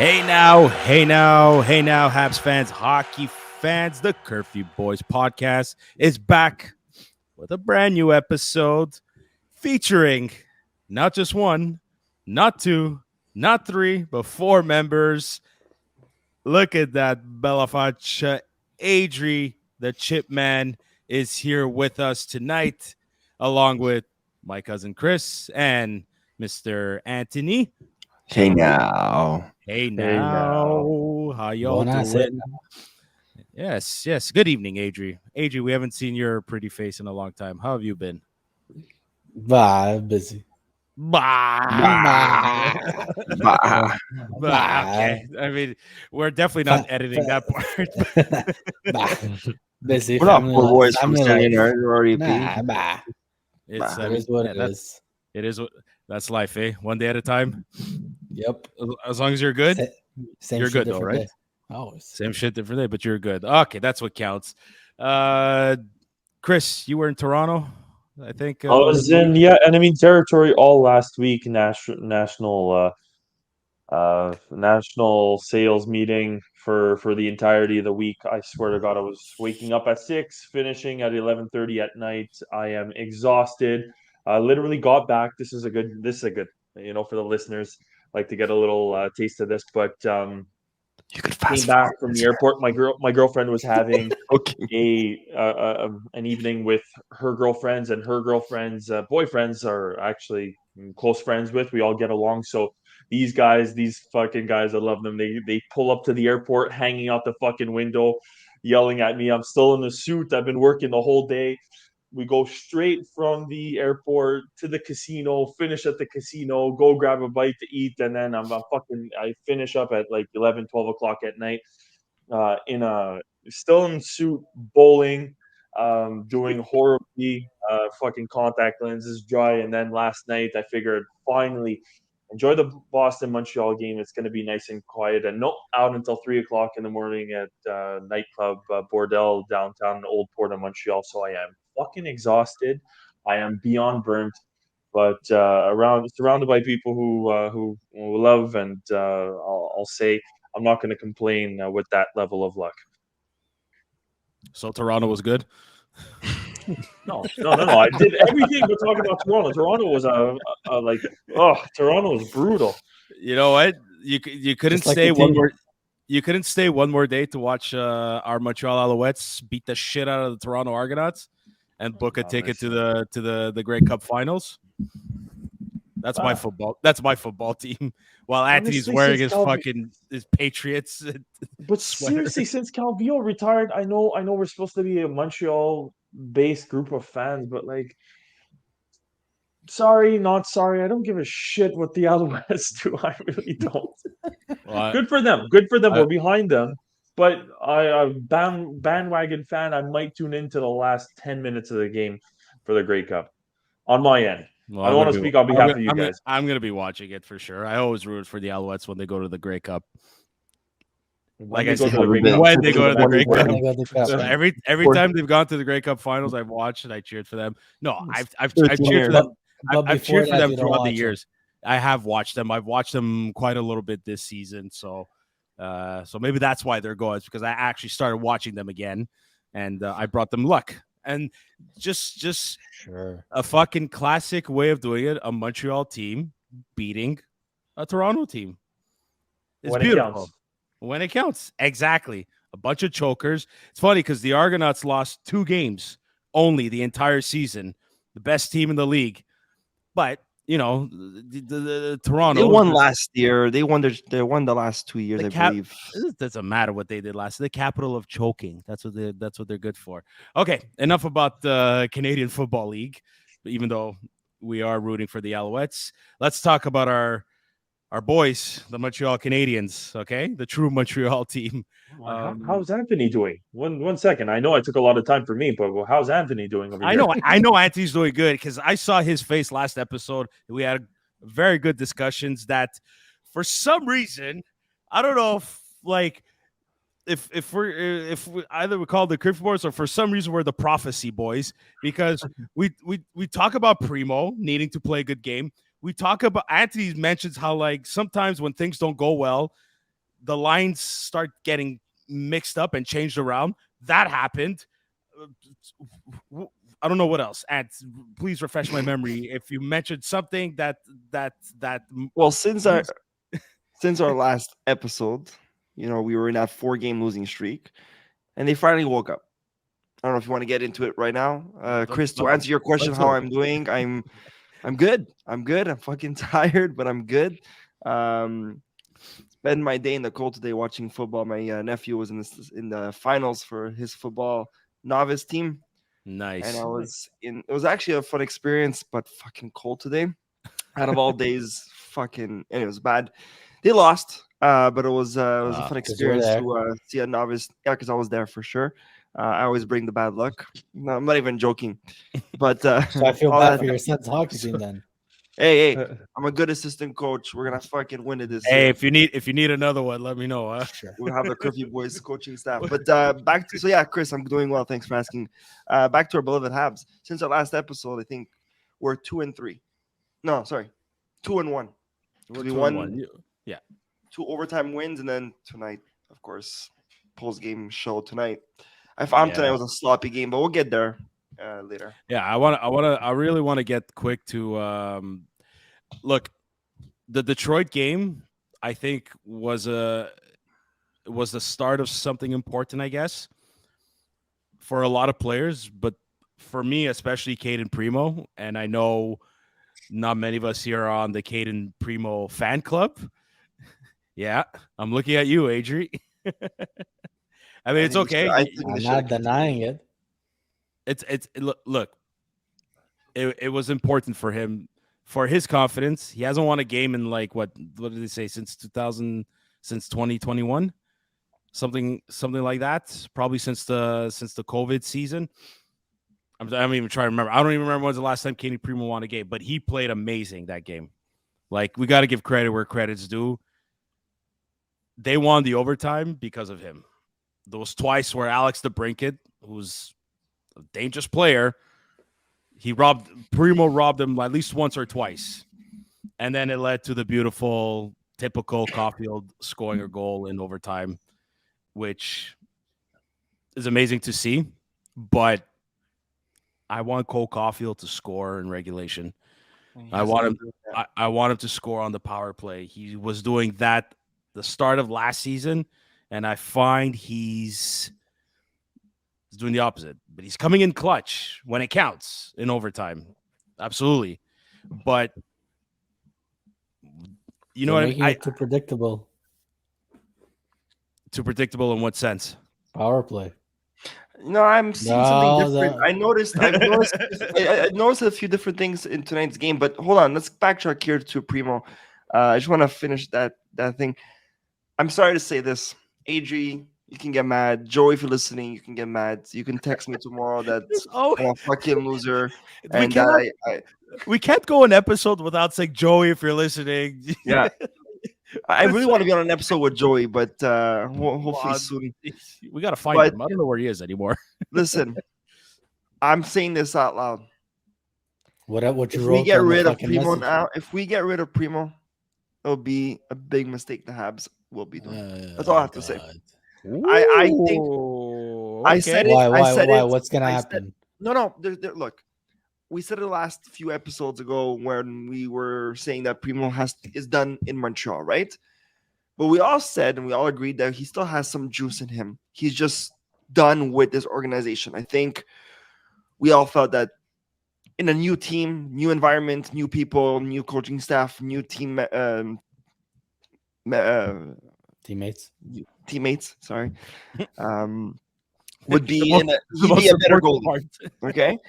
Hey now, Habs fans, hockey fans. The Curfew Boys podcast is back with a brand new episode featuring not just one, not two, not three, but four members. Look at that, Belafonte. Adri, the Chip Man, is here with us tonight, along with my cousin Chris and Mr. Anthony. Hey Gentlemen, now. hey Hey now. now, how y'all Buonasera. doing? Yes. Good evening, Adri. Adri, we haven't seen your pretty face in a long time. How have you been? Busy. Bah. Bah. Okay. I mean, we're definitely not editing that part. Busy. We're not four boys from family San life. Leonardo or EP. It's It is what it that- is. It is. That's life, eh? One day at a time. Yep. As long as you're good. Same You're shit, good though, different right? day. Always. Same shit, different day, but you're good. Okay, that's what counts. Chris, you were in Toronto, I think. I was in enemy territory all last week. National sales meeting for the entirety of the week. I swear to God, I was waking up at 6, finishing at 11:30 at night. I am exhausted. I literally got back. This is a good. For the listeners, like to get a little taste of this. But You could came fast back forward. from the airport. My girlfriend was having Okay. an evening with her girlfriends, and her girlfriends' boyfriends are actually close friends with. We all get along. So these fucking guys, I love them. They pull up to the airport, hanging out the fucking window, yelling at me. I'm still in the suit. I've been working the whole day. We go straight from the airport to the casino, finish at the casino, go grab a bite to eat, and then I finish up at like 11, 12 o'clock at night, still in suit, bowling, doing horribly, fucking contact lenses dry, and then last night I figured finally enjoy the Boston Montreal game. It's going to be nice and quiet, and not out until 3 o'clock in the morning at nightclub Bordel downtown Old Port of Montreal. So I am fucking exhausted. I am beyond burnt, but surrounded by people who love, and I'll say I'm not going to complain with that level of luck. So Toronto was good. No. I did everything but talk about Toronto. Toronto was Toronto was brutal. You know what? You couldn't Just like stay the one team. more. You couldn't stay one more day to watch our Montreal Alouettes beat the shit out of the Toronto Argonauts and book a ticket to the Grey Cup Finals. That's my football. That's my football team. While Anthony's Honestly, wearing since his Patriots. But sweater. seriously, since Calvillo retired, I know we're supposed to be a Montreal-based group of fans, but like, sorry, not sorry. I don't give a shit what the Alouettes do. I really don't. Well, Good for them. Good for them. I- We're behind them. But bandwagon fan, I might tune into the last 10 minutes of the game for the Grey Cup on my end. well, I don't want to speak on behalf of you guys. I'm going to be watching it for sure. I always root for the Alouettes when they go to the Grey Cup. Like I said, when they go to the Grey Cup. So every time they've gone to the Grey Cup Finals, I've watched and I cheered for them. No, I've cheered for them. I've cheered for them throughout the years. I have watched them. I've watched them quite a little bit this season. So maybe that's why they're going. It's because I actually started watching them again, and I brought them luck. And just Sure. a fucking classic way of doing it. A Montreal team beating a Toronto team. It's When beautiful. it counts. When it counts. Exactly. A bunch of chokers. It's funny because the Argonauts lost 2 games only the entire season. The best team in the league. But, you know, the Toronto. They won last year. They won the last 2 years, I believe. It doesn't matter what they did last. The capital of choking. That's what they're good for. Okay, enough about the Canadian Football League. Even though we are rooting for the Alouettes, let's talk about our boys, the Montreal Canadiens. Okay, the true Montreal team. How's Anthony doing? One second. I know I took a lot of time for me, but how's Anthony doing over here? I know Anthony's doing good because I saw his face last episode. We had very good discussions that for some reason, I don't know if we either we call the Curfew Boys or for some reason we're the Prophecy Boys because we talk about Primo needing to play a good game. We talk about Anthony mentions how like sometimes when things don't go well, the lines start getting mixed up and changed around. That happened. I don't know what else. And please refresh my memory if you mentioned something that. Well, since our last episode, we were in that 4-game losing streak, and they finally woke up. I don't know if you want to get into it right now, Chris. To answer your question, let's how go. I'm doing, I'm good. I'm good. I'm fucking tired, but I'm good. Spend my day in the cold today watching football. My nephew was in the finals for his football novice team, and Nice. It was actually a fun experience, but fucking cold today. Out of all days, fucking, and it was bad. They lost, but it was a fun 'cause you were experience there. to see a novice. Yeah, because I was there for sure. I always bring the bad luck. No, I'm not even joking. But So I feel all bad that- for your son's hockey team then. hey, I'm a good assistant coach. We're gonna fucking win it this Hey, year. if you need another one, let me know. Huh? Sure. We'll have the Curfew Boys coaching staff. But Chris, I'm doing well. Thanks for asking. Back to our beloved Habs. Since our last episode, I think we're 2-3. No, sorry, 2-1. We're We 2-1. won. Yeah. 2 overtime wins, and then tonight, of course, post game show tonight. I found tonight was a sloppy game, but we'll get there later. Yeah, I really want to get quick to look. The Detroit game, I think, was the start of something important, I guess, for a lot of players, but for me, especially Caden Primo, and I know not many of us here are on the Caden Primo fan club. Yeah, I'm looking at you, Adri. I mean, it's okay. I'm not denying it. It's look. It was important for him, for his confidence. He hasn't won a game in like what did they say, since 2021, something like that. Probably since the COVID season. I'm even trying to remember. I don't even remember when's the last time Kenny Primo won a game, but he played amazing that game. Like, we got to give credit where credit's due. They won the overtime because of him. Those twice where Alex DeBrincat, who's a dangerous player, Primo robbed him at least once or twice. And then it led to the beautiful, typical Caulfield scoring a goal in overtime, which is amazing to see. But I want Cole Caulfield to score in regulation. I want him to score on the power play. He was doing that the start of last season, and I find he's doing the opposite. But he's coming in clutch when it counts in overtime. Absolutely. But you know what? Making it too predictable. Too predictable in what sense? Power play. No, I'm seeing something different. I've noticed I noticed a few different things in tonight's game, but hold on, let's backtrack here to Primo. I just want to finish that thing. I'm sorry to say this. Adri, you can get mad. Joey, if you're listening, you can get mad. You can text me tomorrow that I'm a fucking loser. We can't go an episode without saying Joey, if you're listening. Yeah. I really want to be on an episode with Joey, but hopefully soon. We got to find him. I don't know where he is anymore. Listen, I'm saying this out loud. What you if wrote we get on rid the of fucking Primo message. now, if we get rid of Primo, it'll be a big mistake the Habs will be doing. That's all I have to say. I think I said it. Why? What's gonna happen? No. Look, we said it the last few episodes ago when we were saying that Primo is done in Montreal, right? But we all said and we all agreed that he still has some juice in him. He's just done with this organization. I think we all felt that in a new team, new environment, new people, new coaching staff, new team teammates. Sorry, would be he'd be a better goalie. Okay,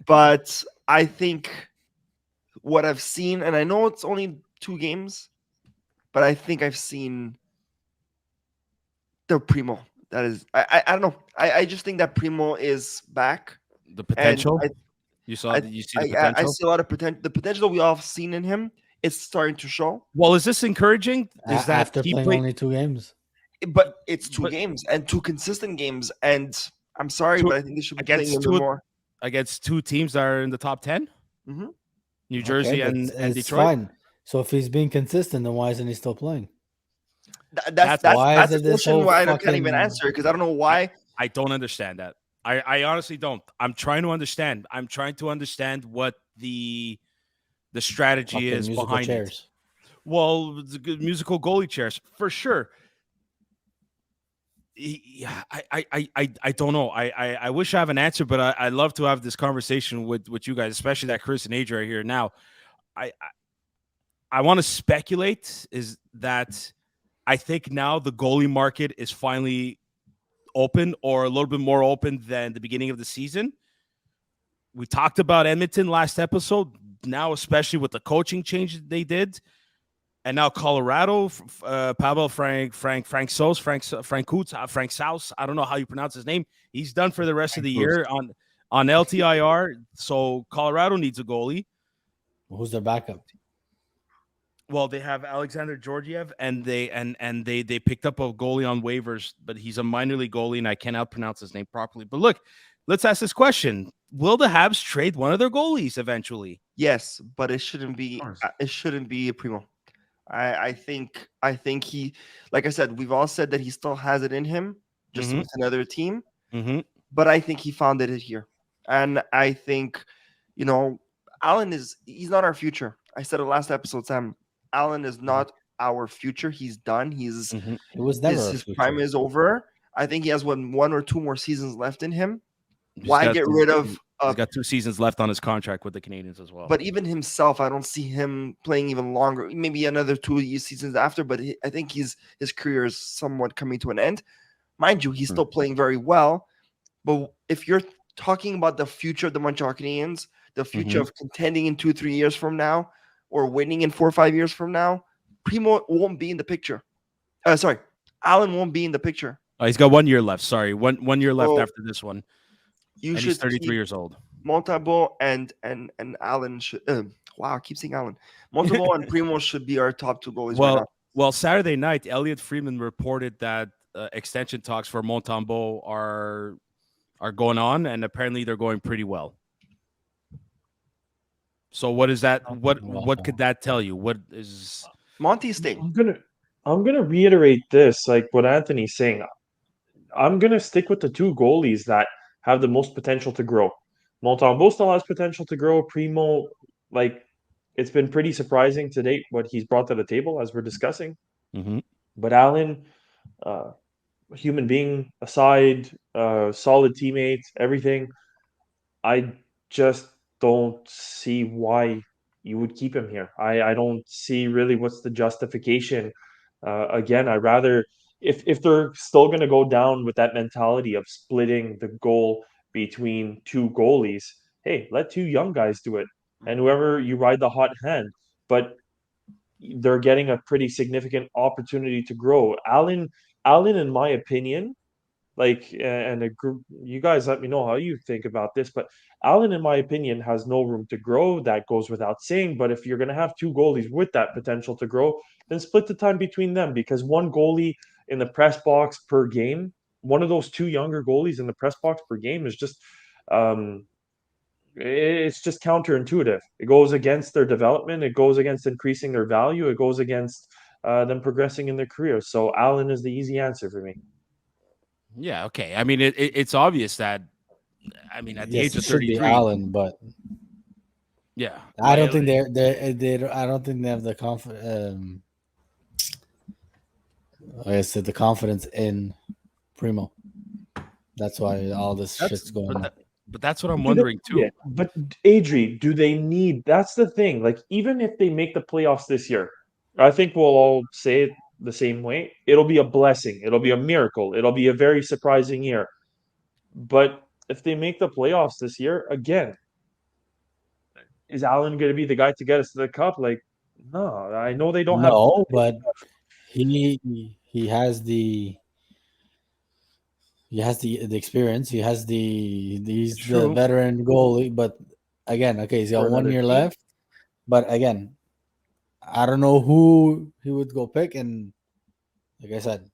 but I think what I've seen, and I know it's only 2 games, but I think I've seen the Primo. That is, I don't know. I just think that Primo is back. The potential. You see the potential. I see a lot of potential. The potential we all have seen in him is starting to show. Well, is this encouraging? Is that after playing only 2 games? But it's 2 games and 2 consistent games. And I'm sorry, but I think they should be playing a little more against 2 teams that are in the top 10. Mm-hmm. New Jersey and it's Detroit. Fine. So if he's being consistent, then why isn't he still playing? That's Why is that's a it this question whole why I can't even fucking answer because I don't know I why. I don't understand that. I honestly don't. I'm trying to understand. I'm trying to understand what the strategy fucking is musical behind it. chairs? Well, the good musical goalie chairs for sure. Yeah, I don't know. I wish I have an answer, but I love to have this conversation with you guys, especially that Chris and Adria are here now. I want to speculate is that I think now the goalie market is finally open or a little bit more open than the beginning of the season. We talked about Edmonton last episode. Now, especially with the coaching change they did, and now Colorado, Pavel Frank Kutz, Frank Saus. I don't know how you pronounce his name. He's done for the rest of the year on LTIR. So Colorado needs a goalie. Who's their backup? Well, they have Alexander Georgiev, and they picked up a goalie on waivers, but he's a minor league goalie, and I cannot pronounce his name properly. But look, let's ask this question: will the Habs trade one of their goalies eventually? Yes, but it shouldn't be. course. It shouldn't be a Primo. I think he, like I said, we've all said that he still has it in him, just Mm-hmm. with another team. Mm-hmm. But I think he found it here, and I think, you know, Allen he's not our future. I said it last episode, Sam. Allen is not our future. He's done. Mm-hmm. It was never a His prime future. is over. I think he has one or two more seasons left in him. He's Why got get rid of? he's got 2 seasons left on his contract with the Canadiens as well. But even himself, I don't see him playing even longer. Maybe another 2 seasons after. But I think his career is somewhat coming to an end. Mind you, he's still playing very well. But if you're talking about the future of the Montreal Canadiens, the future Mhm. of contending in 2-3 years from now, or winning in 4 or 5 years from now, Primo won't be in the picture. Sorry, Allen won't be in the picture. He's got 1 year left. Sorry, one year left So after this one, you and he's should 33 keep years old. Montalbo and Allen should. Wow, I keep saying Allen. Montalbo and Primo should be our top two goalies right Well, now. well, Saturday night, Elliot Friedman reported that extension talks for Montembeault are going on, and apparently they're going pretty well. So, what is that? What could that tell you? What is? Monty's staying. I'm gonna reiterate this, like what Anthony's saying. I'm gonna stick with the two goalies that have the most potential to grow. Montembeault still has potential to grow. Primo, like it's been pretty surprising to date what he's brought to the table as we're discussing. Mhm. But Allen, uh, human being aside, solid teammate, everything. I just don't see why you would keep him here. I don't see really what's the justification. Again, I rather if they're still going to go down with that mentality of splitting the goal between two goalies, hey, let two young guys do it, and whoever you ride the hot hand. But they're getting a pretty significant opportunity to grow. Allen, in my opinion, like and a group you guys let me know how you think about this, but Allen in my opinion has no room to grow. That goes without saying, but if you're going to have two goalies with that potential to grow, then split the time between them, because one goalie in the press box per game, one of those two younger goalies in the press box per game is just um it's just counterintuitive. It goes against their development, it goes against increasing their value, it goes against them progressing in their career. So Allen is the easy answer for me. Yeah. Okay. I mean, it's obvious that. I mean, at the Yes, age it of should be 33. Allen, but Yeah. I don't think I don't think they have the like I said, the confidence in Primo. That's why all this That's shit's going but on. but that's what I'm Do they wondering need too. it? But Adri, do they need? That's the thing. Like, even if they make the playoffs this year, I think we'll all say it the same way. It'll be a blessing. It'll be a miracle. It'll be a very surprising year. But if they make the playoffs this year, again, is Allen going to be the guy to get us to the cup? Like, no, I know they don't have. No, but he has the experience. He's the True. veteran goalie. But again, okay, he's For got one another year team. left. But again, I don't know who he would go pick. And like I said,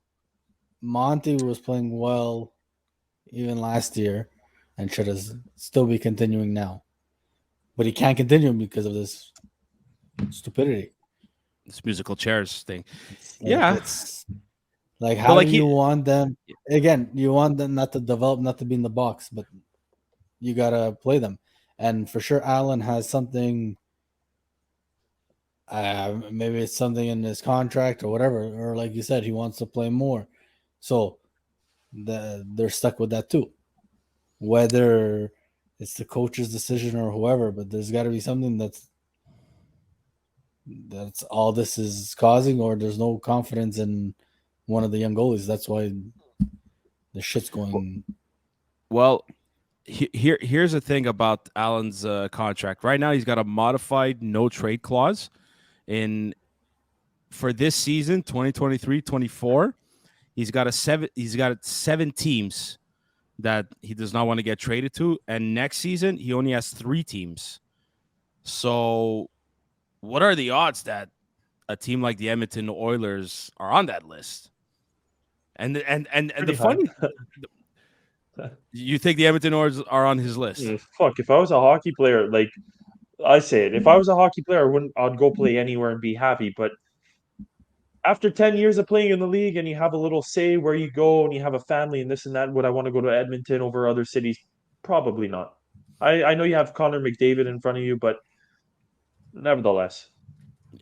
Monty was playing well even last year and should have still be continuing now. But he can't continue because of this stupidity. This musical chairs thing. Yeah, It's like, but how do like you want them? Again, you want them not to develop, not to be in the box, but you gotta play them. And for sure, Allen has something. Maybe it's something in his contract or whatever, or like you said, he wants to play more. So they're stuck with that too. Whether it's the coach's decision or whoever, but there's got to be something that's all this is causing, or there's no confidence in one of the young goalies. That's why the shit's going. well, here's the thing about Allen's contract. Right now, he's got a modified no trade clause in for this season 2023-24. He's got seven teams that he does not want to get traded to, and next season he only has 3 teams. So what are the odds that a team like the Edmonton Oilers are on that list? And the Pretty high. funny, you think the Edmonton Oilers are on his list? Fuck, if I was a hockey player, like I say it, if I was a hockey player, I'd go play anywhere and be happy. But after 10 years of playing in the league and you have a little say where you go and you have a family and this and that, would I want to go to Edmonton over other cities? Probably not. I know you have Connor McDavid in front of you, but nevertheless.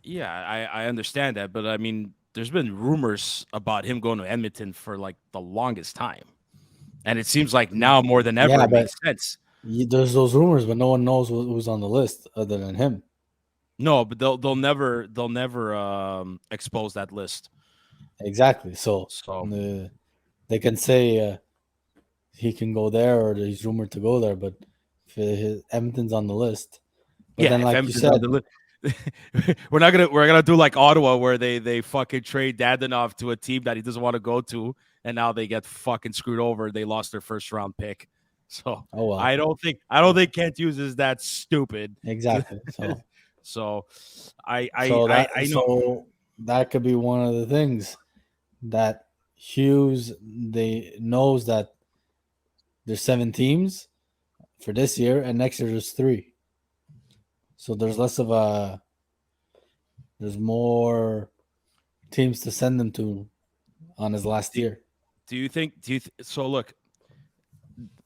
Yeah, I understand that, but I mean, there's been rumors about him going to Edmonton for like the longest time, and it seems like now more than ever Yeah, it makes but sense. there's those rumors, but no one knows who's on the list other than him. No, but they'll never expose that list. Exactly. So So they can say he can go there, or he's rumored to go there, but if Edmonton's on the list. But yeah, then, if like you Edmonton's on said, the list, we're gonna do like Ottawa where they fucking trade Dadonov to a team that he doesn't want to go to, and now they get fucking screwed over. They lost their first round pick. So oh well, I don't think Kent Hughes is that stupid. exactly. So So I know. so that could be one of the things that Hughes they knows that there's 7 teams for this year, and next year there's 3. So there's less of a there's more teams to send them to on his last year. Do you think? So? Look,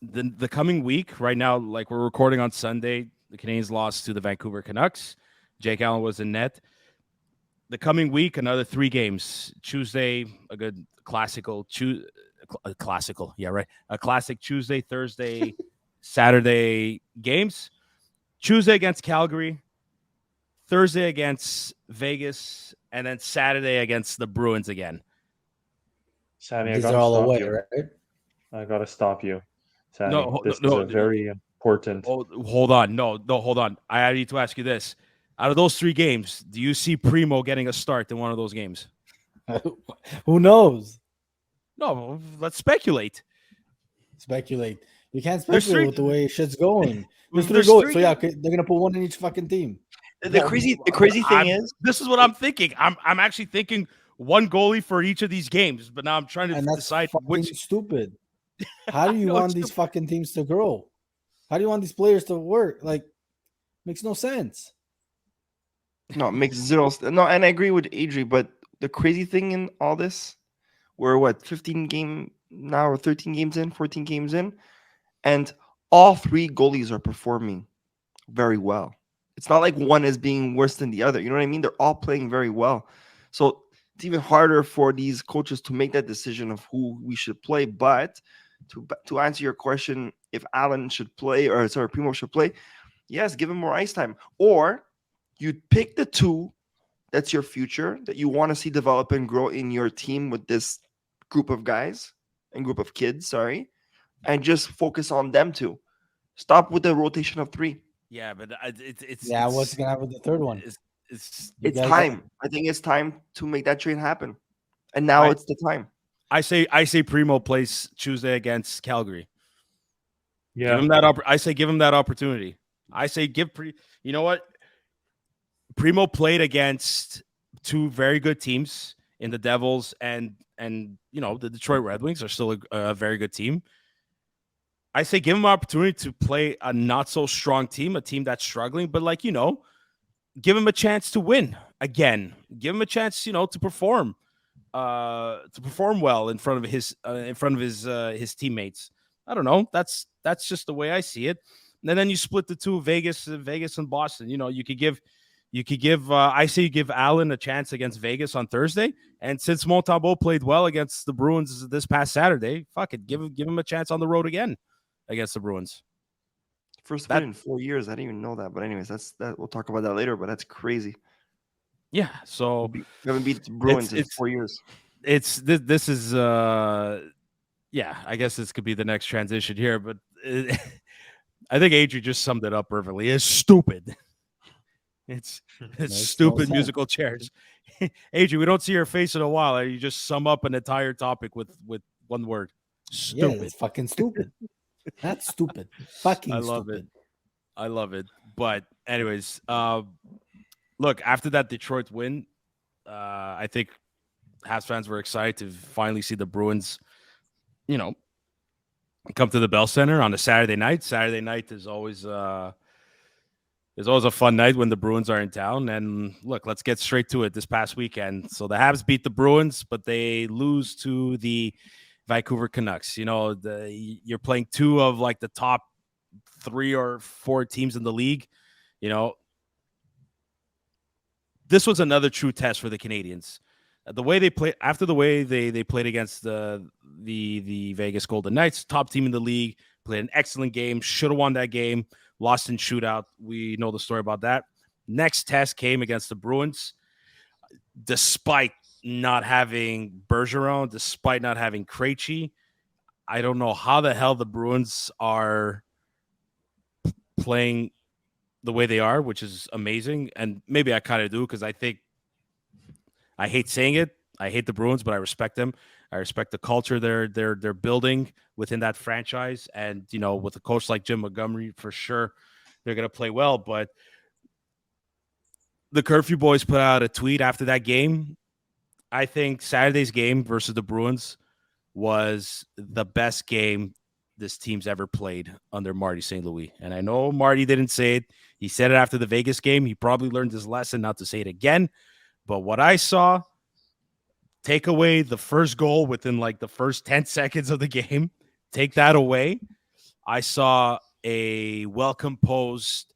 the coming week right now, like we're recording on Sunday, the Canadiens lost to the Vancouver Canucks. Jake Allen was in net. The coming week, another 3 games. Tuesday, a good classical. Classical, yeah, right. A classic Tuesday, Thursday, Saturday games. Tuesday against Calgary, Thursday against Vegas, and then Saturday against the Bruins again. Sammy, I These gotta are all stop away, you. right? I gotta stop you. Sammy, No, this no, is a very important. Oh, hold on. No, hold on. I need to ask you this. Out of those 3 games, do you see Primo getting a start in one of those games? Who knows? No, let's speculate. Speculate. You can't There's speculate 3 with the way shit's going. There's 3 There's goals, 3 so yeah, games. they're gonna put one in each fucking team. The crazy thing is, This is what I'm thinking. I'm actually thinking one goalie for each of these games, but now I'm trying to And that's decide fucking which. stupid. How do you No, want it's these stupid. fucking teams to grow? How do you want these players to work? Like, makes no sense. no, it makes zero. No, and I agree with Adri, but the crazy thing in all this, we're what 15 game now, or 13 games in, 14 games in, and all 3 goalies are performing very well. It's not like one is being worse than the other. You know what I mean? They're all playing very well. So it's even harder for these coaches to make that decision of who we should play. But to answer your question, if Allen should play, or sorry, Primo should play, yes, give him more ice time. Or you pick the 2 that's your future that you want to see develop and grow in your team with this group of guys and group of kids, sorry, and just focus on them 2. Stop with the rotation of 3. Yeah, but it's Yeah, what's gonna happen with the third one? it's You It's guys- time. I think it's time to make that trade happen. And now it's the time. I say Primo plays Tuesday against Calgary. Give Yeah, him that I say give him that opportunity. I say you know what? Primo played against 2 very good teams in the Devils and you know, the Detroit Red Wings are still a very good team. I say give him an opportunity to play a not so strong team, a team that's struggling, but like, you know, give him a chance to win again, give him a chance, to perform well in front of his teammates. I don't know. That's just the way I see it. And then you split the two, Vegas and Boston. You could give I say you give Allen a chance against Vegas on Thursday. And since Montembeault played well against the Bruins this past Saturday, fuck it, give him a chance on the road again against the Bruins. First win That in 4 years. I didn't even know that. But anyways, that's that. We'll talk about that later. But that's crazy. Yeah, so We haven't beat the it's Bruins in it's 4 years. this is yeah, I guess this could be the next transition here, but I think Adri just summed it up perfectly. It's stupid. It's it's Makes no stupid sense. musical chairs. Adri, we don't see your face in a while. You just sum up an entire topic with one word. Yeah, Stupid. it's fucking stupid. That's stupid. I Fucking love it. stupid. I love it. But anyways, look, after that Detroit win, I think Habs fans were excited to finally see the Bruins, you know, come to the Bell Center on a Saturday night. Saturday night is always a fun night when the Bruins are in town. And look, let's get straight to it. This past weekend, so the Habs beat the Bruins, but they lose to the Vancouver Canucks. You're playing two of like the top 3 or 4 teams in the league. You know, this was another true test for the Canadiens. The way they play after the way they played against the Vegas Golden Knights, top team in the league, played an excellent game, should have won that game, lost in shootout. We know the story about that. Next test came against the Bruins, despite not having Bergeron, despite not having Krejci. I don't know how the hell the Bruins are playing the way they are, which is amazing. And maybe I kind of do because I hate saying it. I hate the Bruins, but I respect them. I respect the culture they're building within that franchise, and with a coach like Jim Montgomery, for sure, they're gonna play well. But the Curfew Boys put out a tweet after that game. I think Saturday's game versus the Bruins was the best game this team's ever played under Marty St. Louis. And I know Marty didn't say it. He said it after the Vegas game. He probably learned his lesson not to say it again. But what I saw, take away the first goal within like the first 10 seconds of the game, take that away. I saw a well-composed,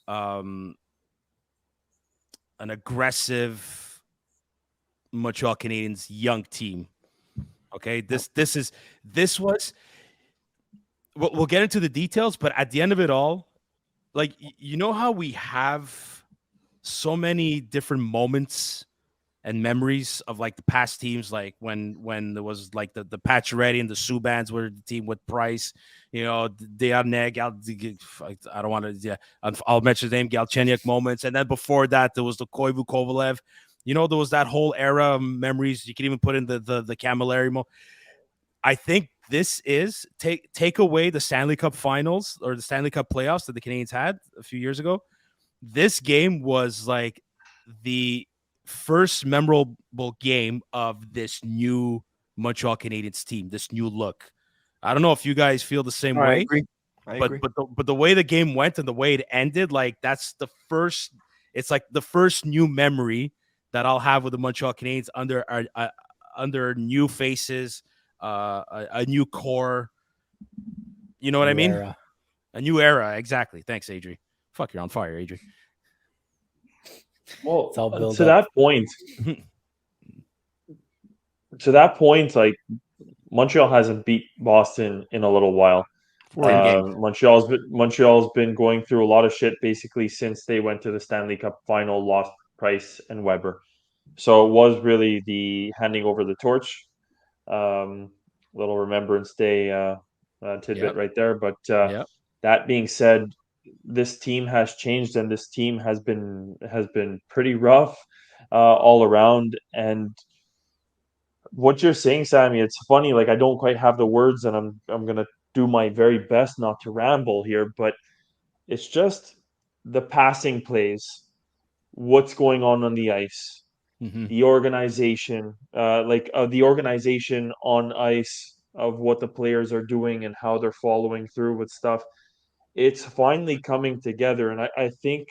an aggressive Montreal Canadiens young team. Okay, this was. We'll get into the details, but at the end of it all, like how we have so many different moments and memories of like the past teams, like when there was like the Pacioretty and the Subans were the team with Price, Desharnais, I don't want to, yeah, I'll mention his name, Galchenyuk moments, and then before that there was the Koivu Kovalev, there was that whole era of memories. You can even put in the Camilleri moment. I think this is take away the Stanley Cup Finals or the Stanley Cup playoffs that the Canadiens had a few years ago. This game was like the first memorable game of this new Montreal Canadiens team, this new look. I don't know if you guys feel the same I way, agree. I agree. but the way the game went and the way it ended, like that's the first. It's like the first new memory that I'll have with the Montreal Canadiens under new faces, a new core. You know what I New mean? era. A new era, exactly. Thanks, Adri. Fuck, you're on fire, Adri. Well, It's all built to up. that point, like Montreal hasn't beat Boston in a little while. 4 years. Montreal's been going through a lot of shit basically since they went to the Stanley Cup final, lost Price and Weber. So it was really the handing over the torch. Um, Little Remembrance Day tidbit Yep. right there. But Yep. that being said, this team has changed, and this team has been pretty rough all around. And what you're saying, Sammy, it's funny. Like I don't quite have the words, and I'm gonna do my very best not to ramble here, but it's just the passing plays, what's going on the ice, Mm-hmm. the organization, the organization on ice of what the players are doing and how they're following through with stuff. It's finally coming together, and I think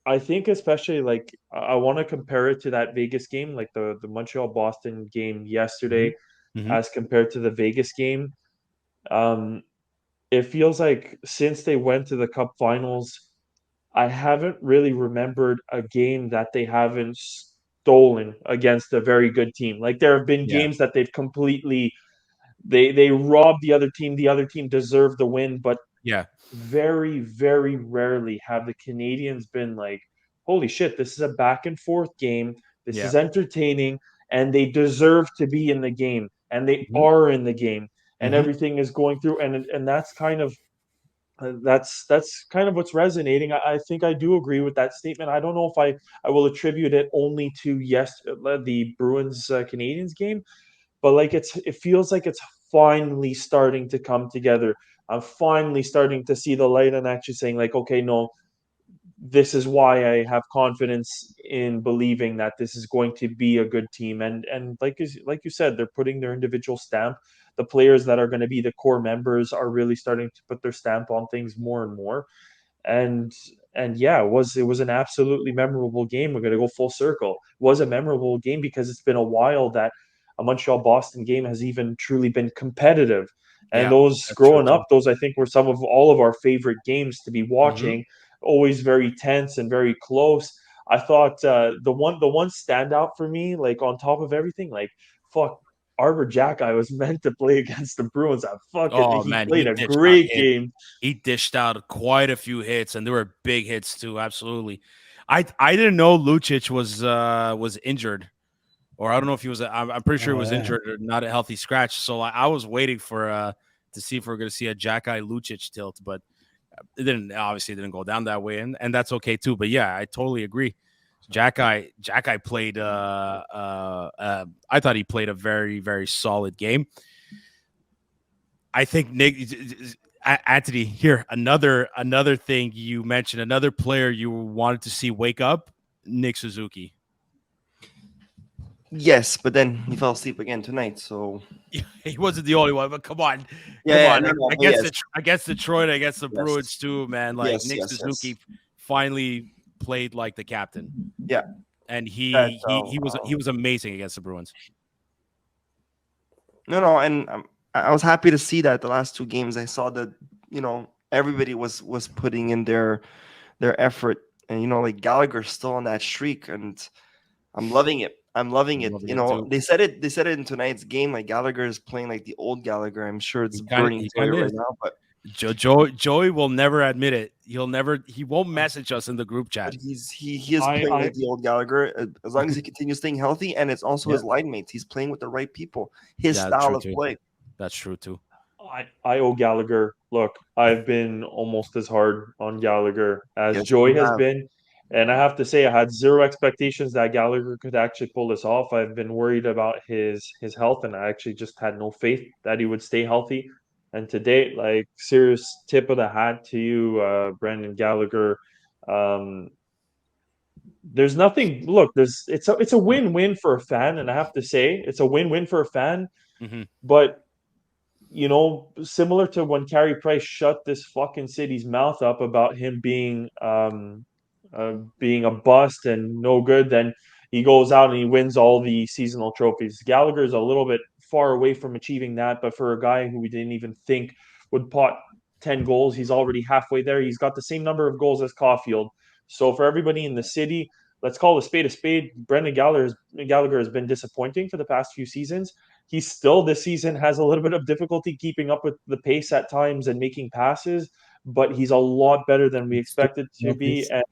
I think especially like I want to compare it to that Vegas game, like the Montreal Boston game Hmm. yesterday, Hmm. as compared to the Vegas game. Um, it feels like since they went to the Cup Finals, I haven't really remembered a game that they haven't stolen against a very good team. Like there have been Yeah. games that they've completely they robbed the other team. The other team deserved the win, but Yeah. very, very rarely have the Canadians been like, holy shit, this is a back and forth game. This Yeah. is entertaining, and they deserve to be in the game, and they Hmm. are in the game, and Hmm. everything is going through, and that's kind of that's kind of what's resonating. I think I do agree with that statement. I don't know if I will attribute it only to the Bruins Canadians game, but like it feels like it's finally starting to come together. I'm finally starting to see the light and actually saying like, okay, no, this is why I have confidence in believing that this is going to be a good team. And like you said, they're putting their individual stamp. The players that are going to be the core members are really starting to put their stamp on things more and more. And and yeah, it was an absolutely memorable game. We're going to go full circle. It was a memorable game because it's been a while that a Montreal Boston game has even truly been competitive. And Yeah. those That's true growing up, too. those I think were some of all of our favorite games to be Hmm. watching. Always very tense and very close. I thought the one standout for me, like on top of everything, like fuck, Arbor Jack, I was meant to play against the Bruins. I fucking Oh he man, played he a dished out great hits. game. He dished out quite a few hits, and there were big hits too. Absolutely. I didn't know Lucic was injured, or I don't know if he was. I'm pretty sure he Oh was yeah. injured or not a healthy scratch. So I was waiting for to see if we're going to see a Jack-Eye Lucic tilt, but it didn't. Obviously, it didn't go down that way, and that's okay too. But yeah, I totally agree. Jack-Eye played. I thought he played a very very solid game. I think Nick Anthony here another thing you mentioned, another player you wanted to see wake up, Nick Suzuki. Yes, but then he fell asleep again tonight. So He wasn't the only one, but come on, come yeah, on. no, no, but Against yes, against Detroit, against the Bruins yes, too, man. Like yes, Nick yes, yes. Suzuki finally played like the captain, Yeah, and that. he was amazing against the Bruins. No, no, and I was happy to see that the last two games I saw that everybody was putting in their effort, and like Gallagher's still on that streak, and I'm loving it. I'm loving I'm it. loving it too. They said it in tonight's game. Like Gallagher is playing like the old Gallagher. I'm sure it's burning He joy kind of right is. now, but Joey will never admit it. He won't message us in the group but chat. he is I playing I like the old Gallagher as long as he continues staying healthy, and it's also Yeah, his line mates. He's playing with the right people. His yeah, true style of too. play. That's true too. I owe Gallagher. Look, I've been almost as hard on Gallagher as Yes, Joey you has have. been. And I have to say, I had zero expectations that Gallagher could actually pull this off. I've been worried about his health, and I actually just had no faith that he would stay healthy. And to date, like serious tip of the hat to you, Brendan Gallagher. Um, there's nothing. Look, it's a win-win for a fan, and I have to say, it's a win-win for a fan. Hmm. But similar to when Carey Price shut this fucking city's mouth up about him being a bust and no good, then he goes out and he wins all the seasonal trophies. Gallagher's a little bit far away from achieving that, but for a guy who we didn't even think would pot 10 goals, he's already halfway there. He's got the same number of goals as Caulfield. So for everybody in the city, let's call a spade a spade. Gallagher has been disappointing for the past few seasons. He still this season has a little bit of difficulty keeping up with the pace at times and making passes, but he's a lot better than we expected to be, and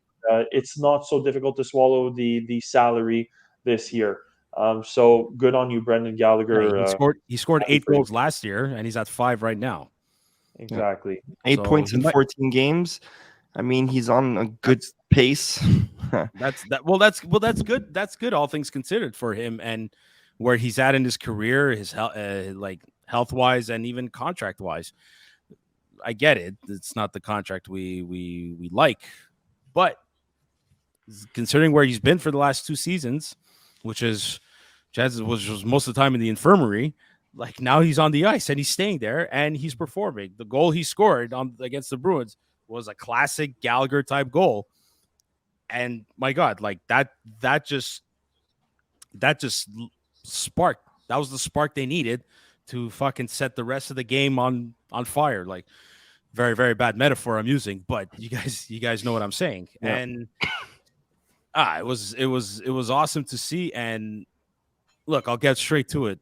it's not so difficult to swallow the salary this year. So good on you, Brendan Yeah, Gallagher. he scored Happy 8 for you. goals last year, and he's at 5 right now. Yeah. Exactly. 8 points He in might 14 games. I mean, he's on a good that's pace. that's good. That's good, all things considered, for him and where he's at in his career, his health, like health wise, and even contract wise. I get it. It's not the contract we like, but considering where he's been for the last 2 seasons, which is was most of the time in the infirmary. Like now he's on the ice and he's staying there and he's performing. The goal he scored on against the Bruins was a classic Gallagher type goal. And my God, like that just that just sparked. That was the spark they needed to fucking set the rest of the game on fire. Like very very bad metaphor I'm using, but you guys know what I'm saying. Yeah. And it was awesome to see. And look, I'll get straight to it.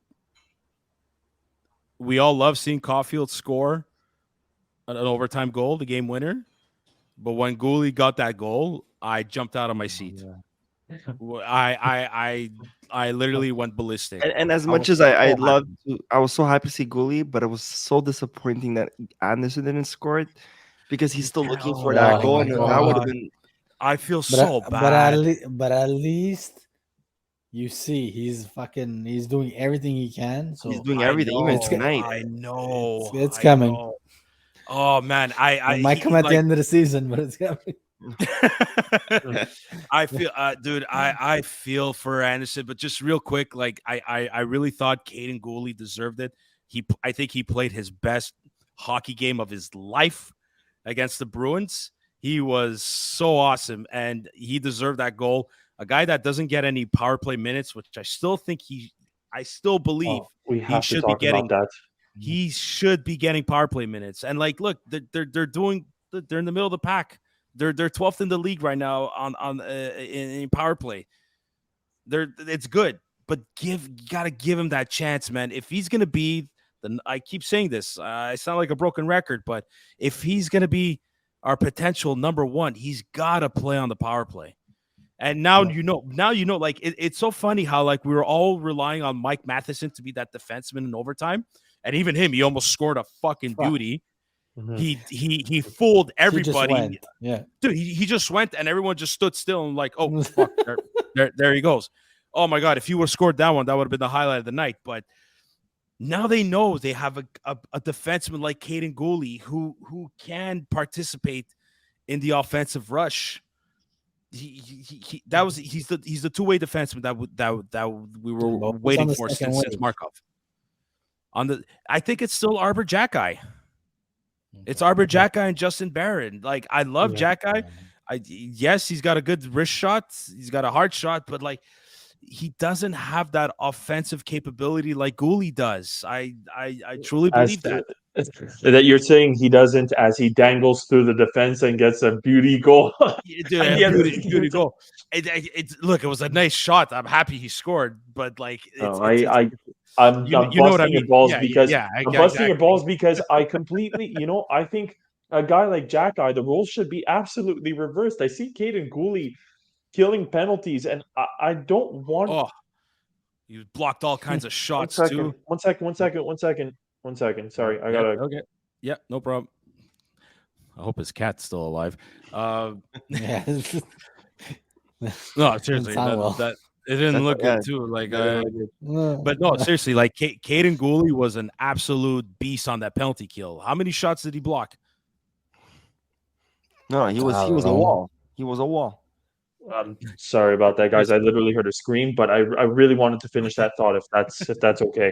We all love seeing Caulfield score an overtime goal, the game winner. But when Gooley got that goal, I jumped out of my seat. I literally went ballistic. And as I much was as I so love happy. I was so happy to see Goalie, but it was so disappointing that Anderson didn't score it because he's still looking for that Oh goal, my and that would have God. been I feel But so bad. but at least you see he's doing everything he can. he's So doing I everything, even it's know. tonight. I know. it's I coming. know. Oh man, It might come at the like end of the season, but it's coming. I feel, dude. I feel for Anderson, but just real quick, like I really thought Caden Gooley deserved it. I think he played his best hockey game of his life against the Bruins. He was so awesome, and he deserved that goal. A guy that doesn't get any power play minutes, which I still believe Oh, we he have to should be talk about getting. that. He should be getting power play minutes. And like, look, they're in the middle of the pack. They're 12th in the league right now in power play. It's good, but you gotta give him that chance, man. If he's gonna be I keep saying this, I sound like a broken record, but if he's gonna be our potential number one, he's gotta play on the power play. And now like it's so funny how like we were all relying on Mike Matheson to be that defenseman in overtime, and even him, he almost scored a fucking Fuck. beauty. Mhm. He fooled He just everybody. went. Yeah. Dude, he just went and everyone just stood still and like, oh fuck, there he goes. Oh my God, if you would have scored that one, that would have been the highlight of the night. But now they know they have a defenseman like Caden Gooley who can participate in the offensive rush. He's the two-way defenseman that we were But who's on waiting the for second since wave? Markov. I think it's still Arbor Jacki. It's Arbor Jacki and Justin Barron. Like I love Yeah. Jacki. Yes, he's got a good wrist shot. He's got a hard shot, but like he doesn't have that offensive capability like Gooley does. I truly As believe that. that you're saying he doesn't, as he dangles through the defense and gets a beauty goal Yeah, dude, at the end of the beauty game. goal. Look, it was a nice shot. I'm happy he scored, but like No, it's I'm you know what I busting your mean? balls Yeah, because I'm busting your exactly. balls because I completely, I think a guy like Jack Eye, the roles should be absolutely reversed. I see Caden Gooley killing penalties, and I don't want. Oh, he blocked all kinds of One shots second, too. one second, one second, one second, one second. Sorry, I Yeah, gotta. okay. Yeah, no problem. I hope his cat's still alive. Yeah. No, Doesn't seriously, sound well. that it didn't That's look yeah. good too. Like Yeah, but no, seriously, like Caden Gooley was an absolute beast on that penalty kill. How many shots did he block? no, he I was don't a know. wall. He was a wall. I'm sorry about that, guys. I literally heard a scream, but I really wanted to finish that thought if that's okay.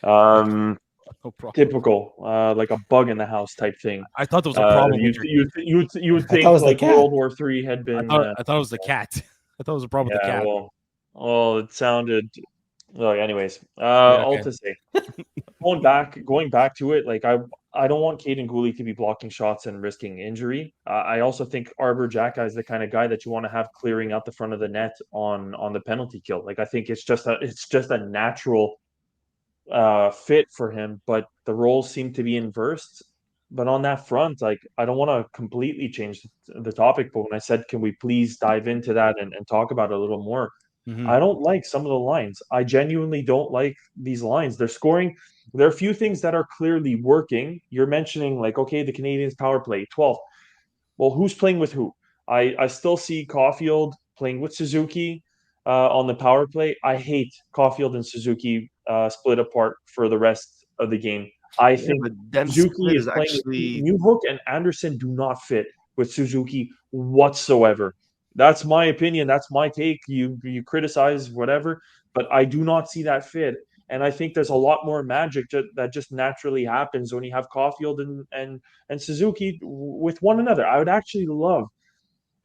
Um, No problem. typical, like a bug in the house type thing. I thought there was a problem You with your. you would I thought it think was the like cat. World War III had been. I thought it was the cat. I thought it was a problem with the Yeah, cat. well, it sounded. Oh, anyways, Yeah, all okay. to say, going back to it, like I don't want Caden Gooley to be blocking shots and risking injury. I also think Arbor Jacka is the kind of guy that you want to have clearing out the front of the net on the penalty kill. Like I think it's just a natural fit for him, but the roles seem to be inversed. But on that front, like I don't want to completely change the topic, but when I said, can we please dive into that and talk about it a little more? Mhm. I don't like some of the lines. I genuinely don't like these lines. They're scoring. There are a few things that are clearly working. You're mentioning like, okay, the Canadiens power play 12. Well, who's playing with who? I still see Caulfield playing with Suzuki on the power play. I hate Caulfield and Suzuki split apart for the rest of the game. I Yeah, think but then Suzuki Smith is is playing with actually Newhook and Anderson do not fit with Suzuki whatsoever. That's my opinion. That's my take. You criticize whatever, but I do not see that fit. And I think there's a lot more magic that just naturally happens when you have Caulfield and Suzuki with one another. I would actually love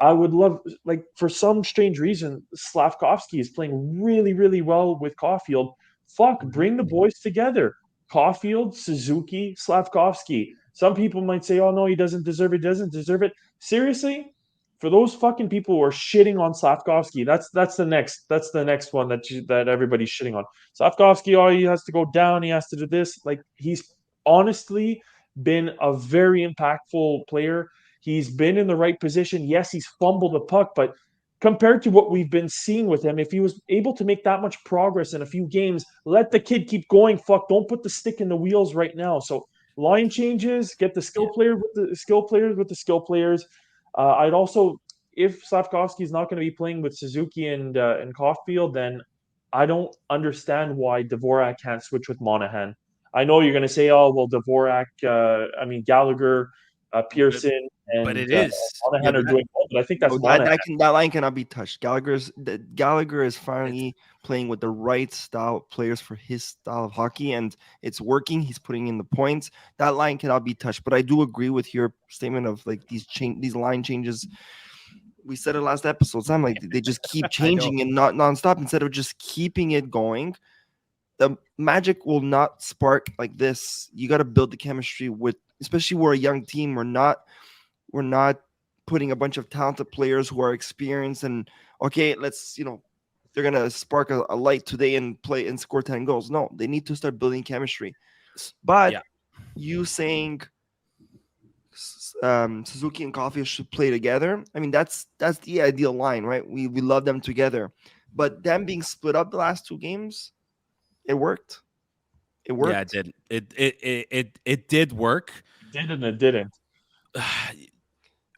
I would love, like, for some strange reason, Slavkovsky is playing really, really well with Caulfield. Fuck, bring the boys together. Caulfield, Suzuki, Slavkovsky. Some people might say, oh, no, he doesn't deserve it, doesn't deserve it. Seriously? For those fucking people who are shitting on Slavkovsky, that's the next one that everybody's shitting on. Slavkovsky, oh, he has to go down, he has to do this. Like, he's honestly been a very impactful player. He's been in the right position. Yes, he's fumbled the puck, but compared to what we've been seeing with him, if he was able to make that much progress in a few games, let the kid keep going. Fuck, don't put the stick in the wheels right now. So line changes, get the skill player with the skill players with the skill players. I'd also, if Slavkovsky is not going to be playing with Suzuki and Caulfield, then I don't understand why Dvorak can't switch with Monahan. I know you're going to say, oh well, Dvorak, Gallagher, Pearson, But and it is. Yeah, Monahan are doing well, but I think that's No, Monahan. that line cannot be touched. Gallagher is finally playing with the right style of players for his style of hockey, and it's working. He's putting in the points. That line cannot be touched. But I do agree with your statement of like these line changes. We said it last episode. It's not like they just keep changing and not nonstop instead of just keeping it going. The magic will not spark like this. You got to build the chemistry with, especially we're a young team. We're not putting a bunch of talented players who are experienced and okay, let's they're gonna spark a light today and play and score 10 goals. No, they need to start building chemistry. But Yeah. you saying Suzuki and Caulfield should play together. I mean, that's the ideal line, right? We love them together, but them being split up the last two games, it worked. It worked. Yeah, it did. It did work. It did and it didn't.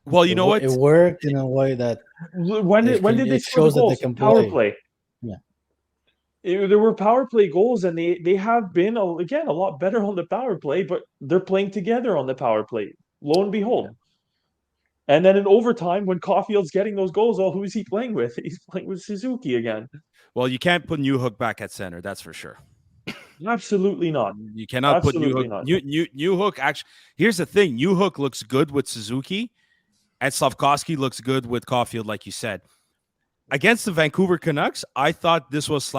Well, you know what? It worked in a way that When did they it score the shows that they goals? can Power play. play. Yeah. There were power play goals, and they have been again a lot better on the power play, but they're playing together on the power play. Lo and behold. And then in overtime, when Caulfield's getting those goals, who is he playing with? He's playing with Suzuki again. Well, you can't put New Hook back at center. That's for sure. Absolutely not. You cannot put New Hook. Absolutely not. New Hook. Actually, here's the thing: New Hook looks good with Suzuki, and Slavkovsky looks good with Caulfield, like you said. Against the Vancouver Canucks, I thought this was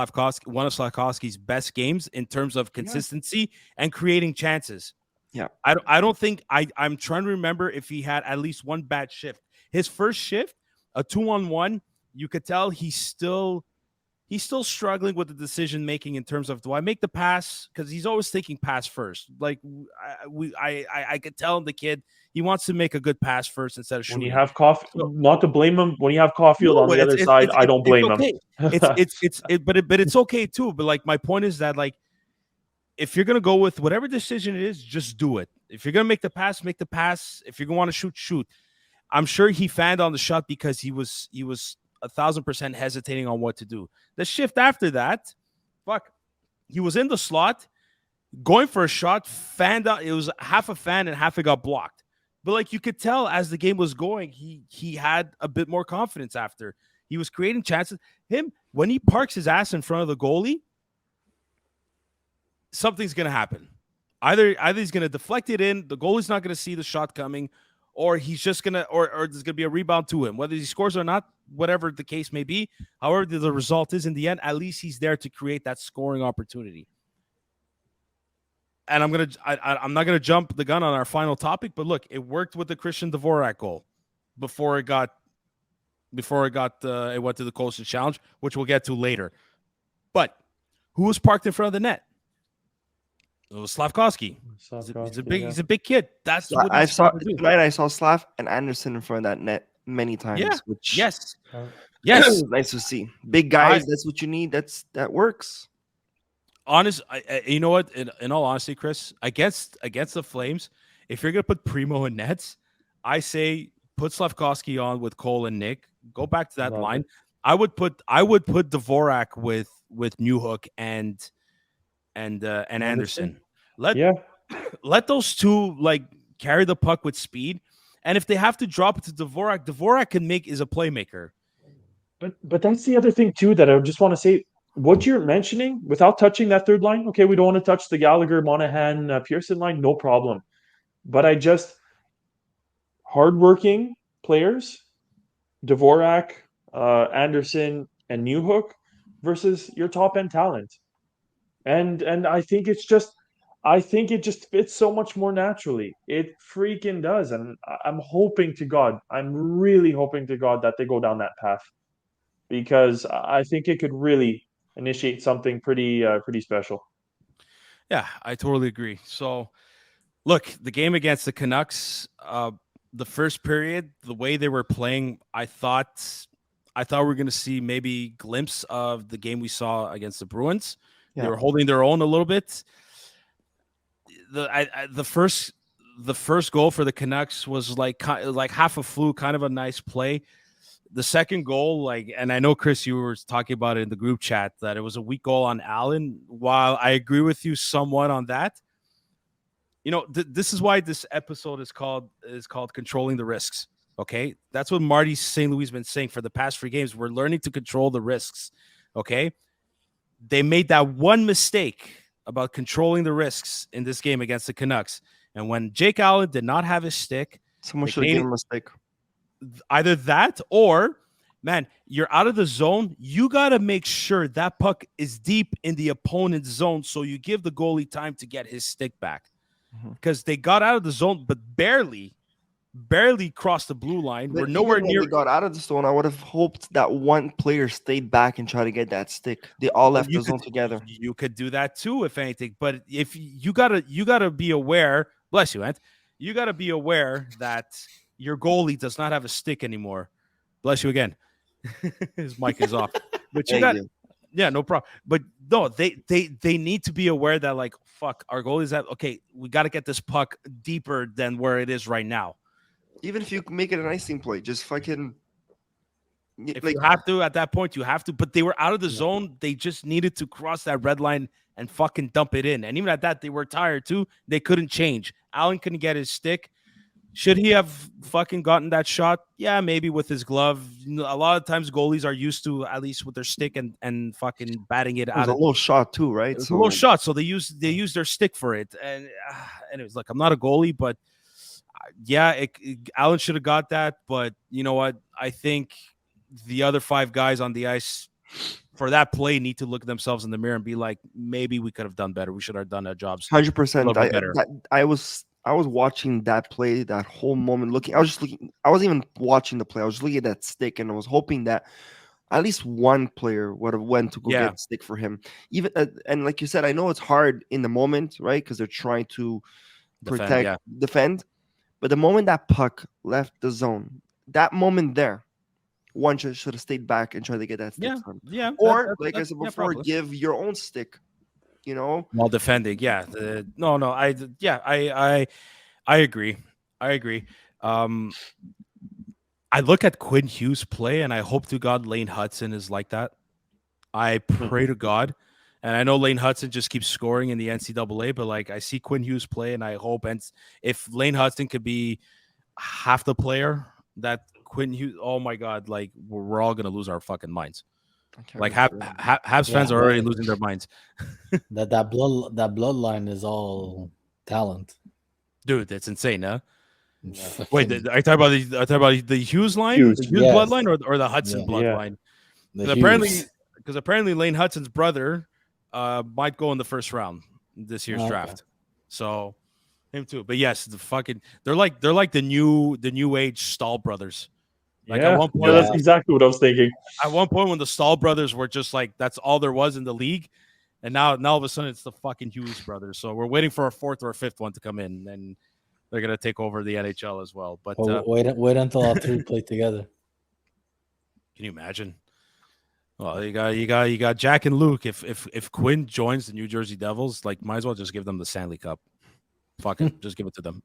one of Slavkovsky's best games in terms of consistency and creating chances. Yeah. I don't think I'm trying to remember if he had at least one bad shift. His first shift, a 2-on-1, you could tell he's still struggling with the decision making in terms of, do I make the pass? Because he's always thinking pass first. Like I could tell the kid he wants to make a good pass first instead of shooting. When you have not to blame him. When you have Caulfield on the other side, I don't blame him. But it's okay too. But like my point is that like if you're gonna go with whatever decision it is, just do it. If you're gonna make the pass, make the pass. If you're gonna want to shoot, shoot. I'm sure he fanned on the shot because he was 1,000% hesitating on what to do. The shift after that, he was in the slot, going for a shot, fanned out. It was half a fan and half it got blocked. But like you could tell as the game was going, he had a bit more confidence after. He was creating chances. When he parks his ass in front of the goalie, something's gonna happen. Either he's gonna deflect it in, the goalie's not gonna see the shot coming, or he's just gonna, or there's gonna be a rebound to him. Whether he scores or not, whatever the case may be, however the result is in the end, at least he's there to create that scoring opportunity. And I'm not gonna jump the gun on our final topic, but look, it worked with the Christian Dvorak goal before it went to the Coastal Challenge, which we'll get to later. But who was parked in front of the net? It was Slavkovsky. He's a big kid. That's what I saw tonight. I saw Slav and Anderson in front of that net many times. Yeah. Which Yes. nice to see. Big guys. That's what you need. That works. You know what? In all honesty, Chris, against the Flames, if you're gonna put Primo in nets, I say put Slavkovsky on with Cole and Nick. Go back to that line. I would put Dvorak with New Hook and Anderson. Let those two like carry the puck with speed, and if they have to drop it to Dvorak is a playmaker. But that's the other thing too that I just want to say. What you're mentioning, without touching that third line, okay, we don't want to touch the Gallagher, Monahan, Pearson line, no problem. But hardworking players Dvorak, Anderson, and Newhook versus your top end talent. And I think it just fits so much more naturally. It freaking does. And I'm hoping to God, I'm really hoping to God that they go down that path because I think it could really initiate something pretty special. Yeah, I totally agree. So, look, the game against the Canucks, the first period, the way they were playing, I thought we were going to see maybe glimpse of the game we saw against the Bruins. They Yeah. were holding their own a little bit. The first goal for the Canucks was like half a fluke, kind of a nice play. The second goal, and I know Chris, you were talking about it in the group chat that it was a weak goal on Allen. While I agree with you somewhat on that, this is why this episode is called controlling the risks. Okay, that's what Marty St. Louis has been saying for the past 3 games. We're learning to control the risks. Okay, they made that one mistake about controlling the risks in this game against the Canucks, and when Jake Allen did not have his stick, Someone the should have given Canadian, him a stick. either that or, man, you're out of the zone. You got to make sure that puck is deep in the opponent's zone so you give the goalie time to get his stick back. Mhm. Because they got out of the zone, but barely crossed the blue line. We're But nowhere even when near. they got out of the zone, I would have hoped that one player stayed back and tried to get that stick. They all Well, left the zone together. you could do that too, if anything. But if you gotta be aware. Bless you, Ant. You gotta be aware that your goalie does not have a stick anymore. Bless you again. His mic is off. But you Thank got you. yeah, no problem. But no, they need to be aware that like fuck, our goalie's at okay. We got to get this puck deeper than where it is right now. Even if you make it an icing play, just fucking If like you have to at that point, you have to. But they were out of the zone. They just needed to cross that red line and fucking dump it in. And even at that, they were tired too. They couldn't change. Allen couldn't get his stick. Should he have fucking gotten that shot? Yeah, maybe with his glove. A lot of times goalies are used to at least with their stick and fucking batting it it was out a of. little shot too, It right? was a little So shot, so they use their stick for it. And anyways, look, I'm not a goalie, but yeah, Allen should have got that. But you know what? I think the other 5 guys on the ice for that play need to look at themselves in the mirror and be like, maybe we could have done better. We should have done our jobs a 100%. little bit better. I was watching that play, that whole moment, looking. I was just looking. I wasn't even watching the play. I was just looking at that stick, and I was hoping that at least one player would have went to go Yeah. get the stick for him. Even and like you said, I know it's hard in the moment, right? Because they're trying to Defend, yeah. defend. But the moment that puck left the zone, that moment there, one should have stayed back and tried to get that stick Yeah, for him. yeah. Or, like I said yeah, before, probably. give your own stick. You know, While defending, yeah. No, I agree. I agree. I look at Quinn Hughes play, and I hope to God Lane Hudson is like that. I pray to God, and I know Lane Hudson just keeps scoring in the NCAA, but like I see Quinn Hughes play, and I hope, and if Lane Hudson could be half the player that Quinn Hughes, oh my God, like we're all gonna lose our fucking minds. I can't Like remember. Habs fans Yeah, are already right. losing their minds, That bloodline is all talent. dude. It's insane, huh? Fucking- Wait, are you talking about the Hughes line, Hughes. the Hughes Yes. bloodline, or the Hudson Yeah. bloodline? the Because Hughes. apparently Lane Hudson's brother might go in the first round this year's Okay. draft. So him too. But yes, they're like the new age Stahl brothers. Like Yeah, at one yeah, point, that's exactly what I was thinking. when the Stahl brothers were just like that's all there was in the league, and now all of a sudden it's the fucking Hughes brothers. So we're waiting for a 4th or a 5th one to come in, and they're gonna take over the NHL as well. But Well, wait until all three play together. can you imagine? Well, you got Jack and Luke. If Quinn joins the New Jersey Devils, like might as well just give them the Stanley Cup. Fuck it, just give it to them.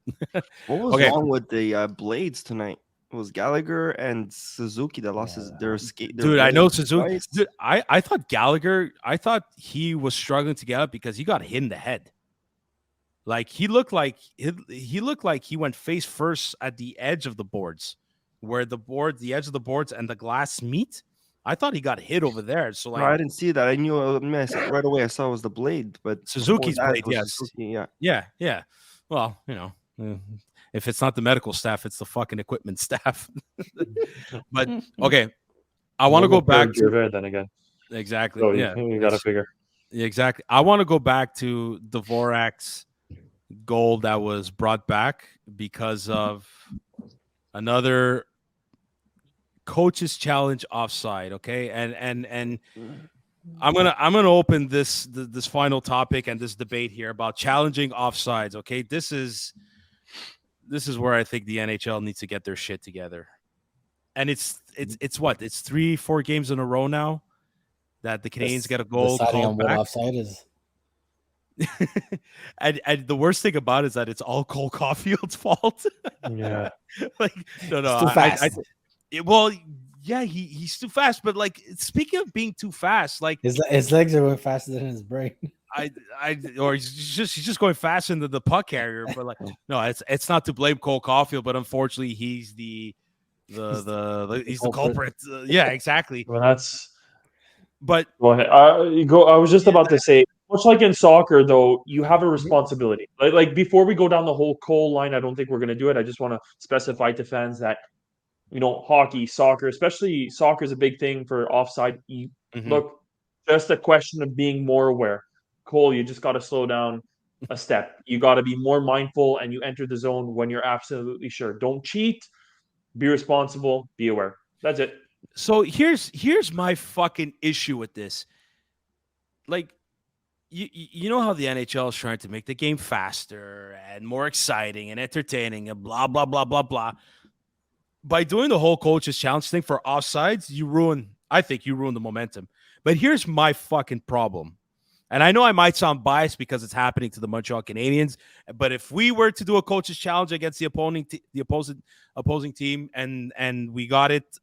What was Okay. wrong with the Blades tonight? It was Gallagher and Suzuki that lost their skate. Dude, I know blades Suzuki. twice. Dude, I thought Gallagher. I thought he was struggling to get up because he got hit in the head. Like he looked like he went face first at the edge of the boards, where the edge of the boards and the glass meet. I thought he got hit over there. So No, I like didn't see that. I knew right away. I saw it was the blade, but before Suzuki's that, blade, it was yes. Suzuki, yeah. Yeah. Well, If it's not the medical staff, it's the fucking equipment staff. But okay, I want to go back to then again. exactly. So Yeah, you got to figure. exactly. I want to go back to Dvorak's goal that was brought back because of another coach's challenge offside. Okay, and I'm gonna open this final topic and this debate here about challenging offsides. Okay, this is where I think the NHL needs to get their shit together. And it's what? It's 3-4 games in a row now that the Canadiens get a goal deciding on called what back. offside is. And the worst thing about it is that it's all Cole Caulfield's fault. Yeah. Like no, It's too fast. Well, yeah, he's too fast. But like speaking of being too fast, like His legs are going faster than his brain. or he's just going faster than the puck carrier. But like no, it's not to blame Cole Caulfield, but unfortunately he's the culprit. Yeah, exactly. Well, that's. But Go ahead. I was just about to say, much like in soccer, though, you have a responsibility. Like before we go down the whole Cole line, I don't think we're going to do it. I just want to specify to fans that hockey, soccer, especially soccer, is a big thing for offside. Look, just a question of being more aware. Cole, you just got to slow down a step. You got to be more mindful, and you enter the zone when you're absolutely sure. Don't cheat. Be responsible. Be aware. That's it. So here's my fucking issue with this. Like, you know how the NHL is trying to make the game faster and more exciting and entertaining and blah blah blah blah blah. By doing the whole coaches challenge thing for offsides, I think you ruin the momentum. But here's my fucking problem. And I know I might sound biased because it's happening to the Montreal Canadiens, but if we were to do a coaches challenge against the opposing team and we got it,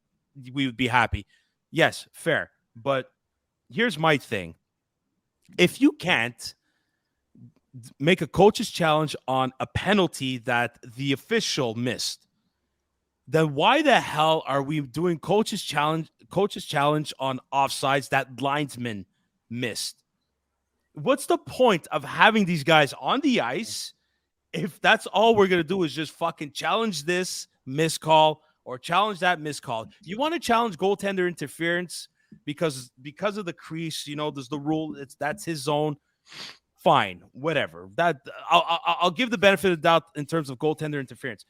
we would be happy. Yes, fair. But here's my thing. If you can't make a coach's challenge on a penalty that the official missed, then why the hell are we doing coach's challenge on offsides that linesman missed? What's the point of having these guys on the ice if that's all we're going to do is just fucking challenge this miscall or challenge that miscall? You want to challenge goaltender interference because of the crease, there's the rule. That's his zone. Fine, whatever. That I'll give the benefit of the doubt in terms of goaltender interference.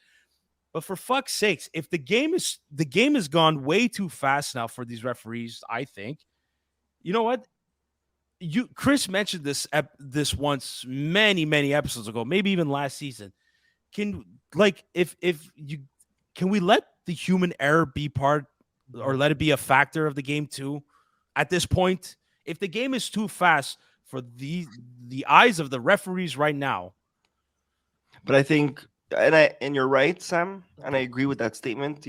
But for fuck's sakes, if the game has gone way too fast now for these referees, I think, you know what? Chris mentioned this once many episodes ago, maybe even last season. Can we let the human error be part or let it be a factor of the game too? At this point, if the game is too fast for the eyes of the referees right now. But I think, and you're right, Sam, and I agree with that statement.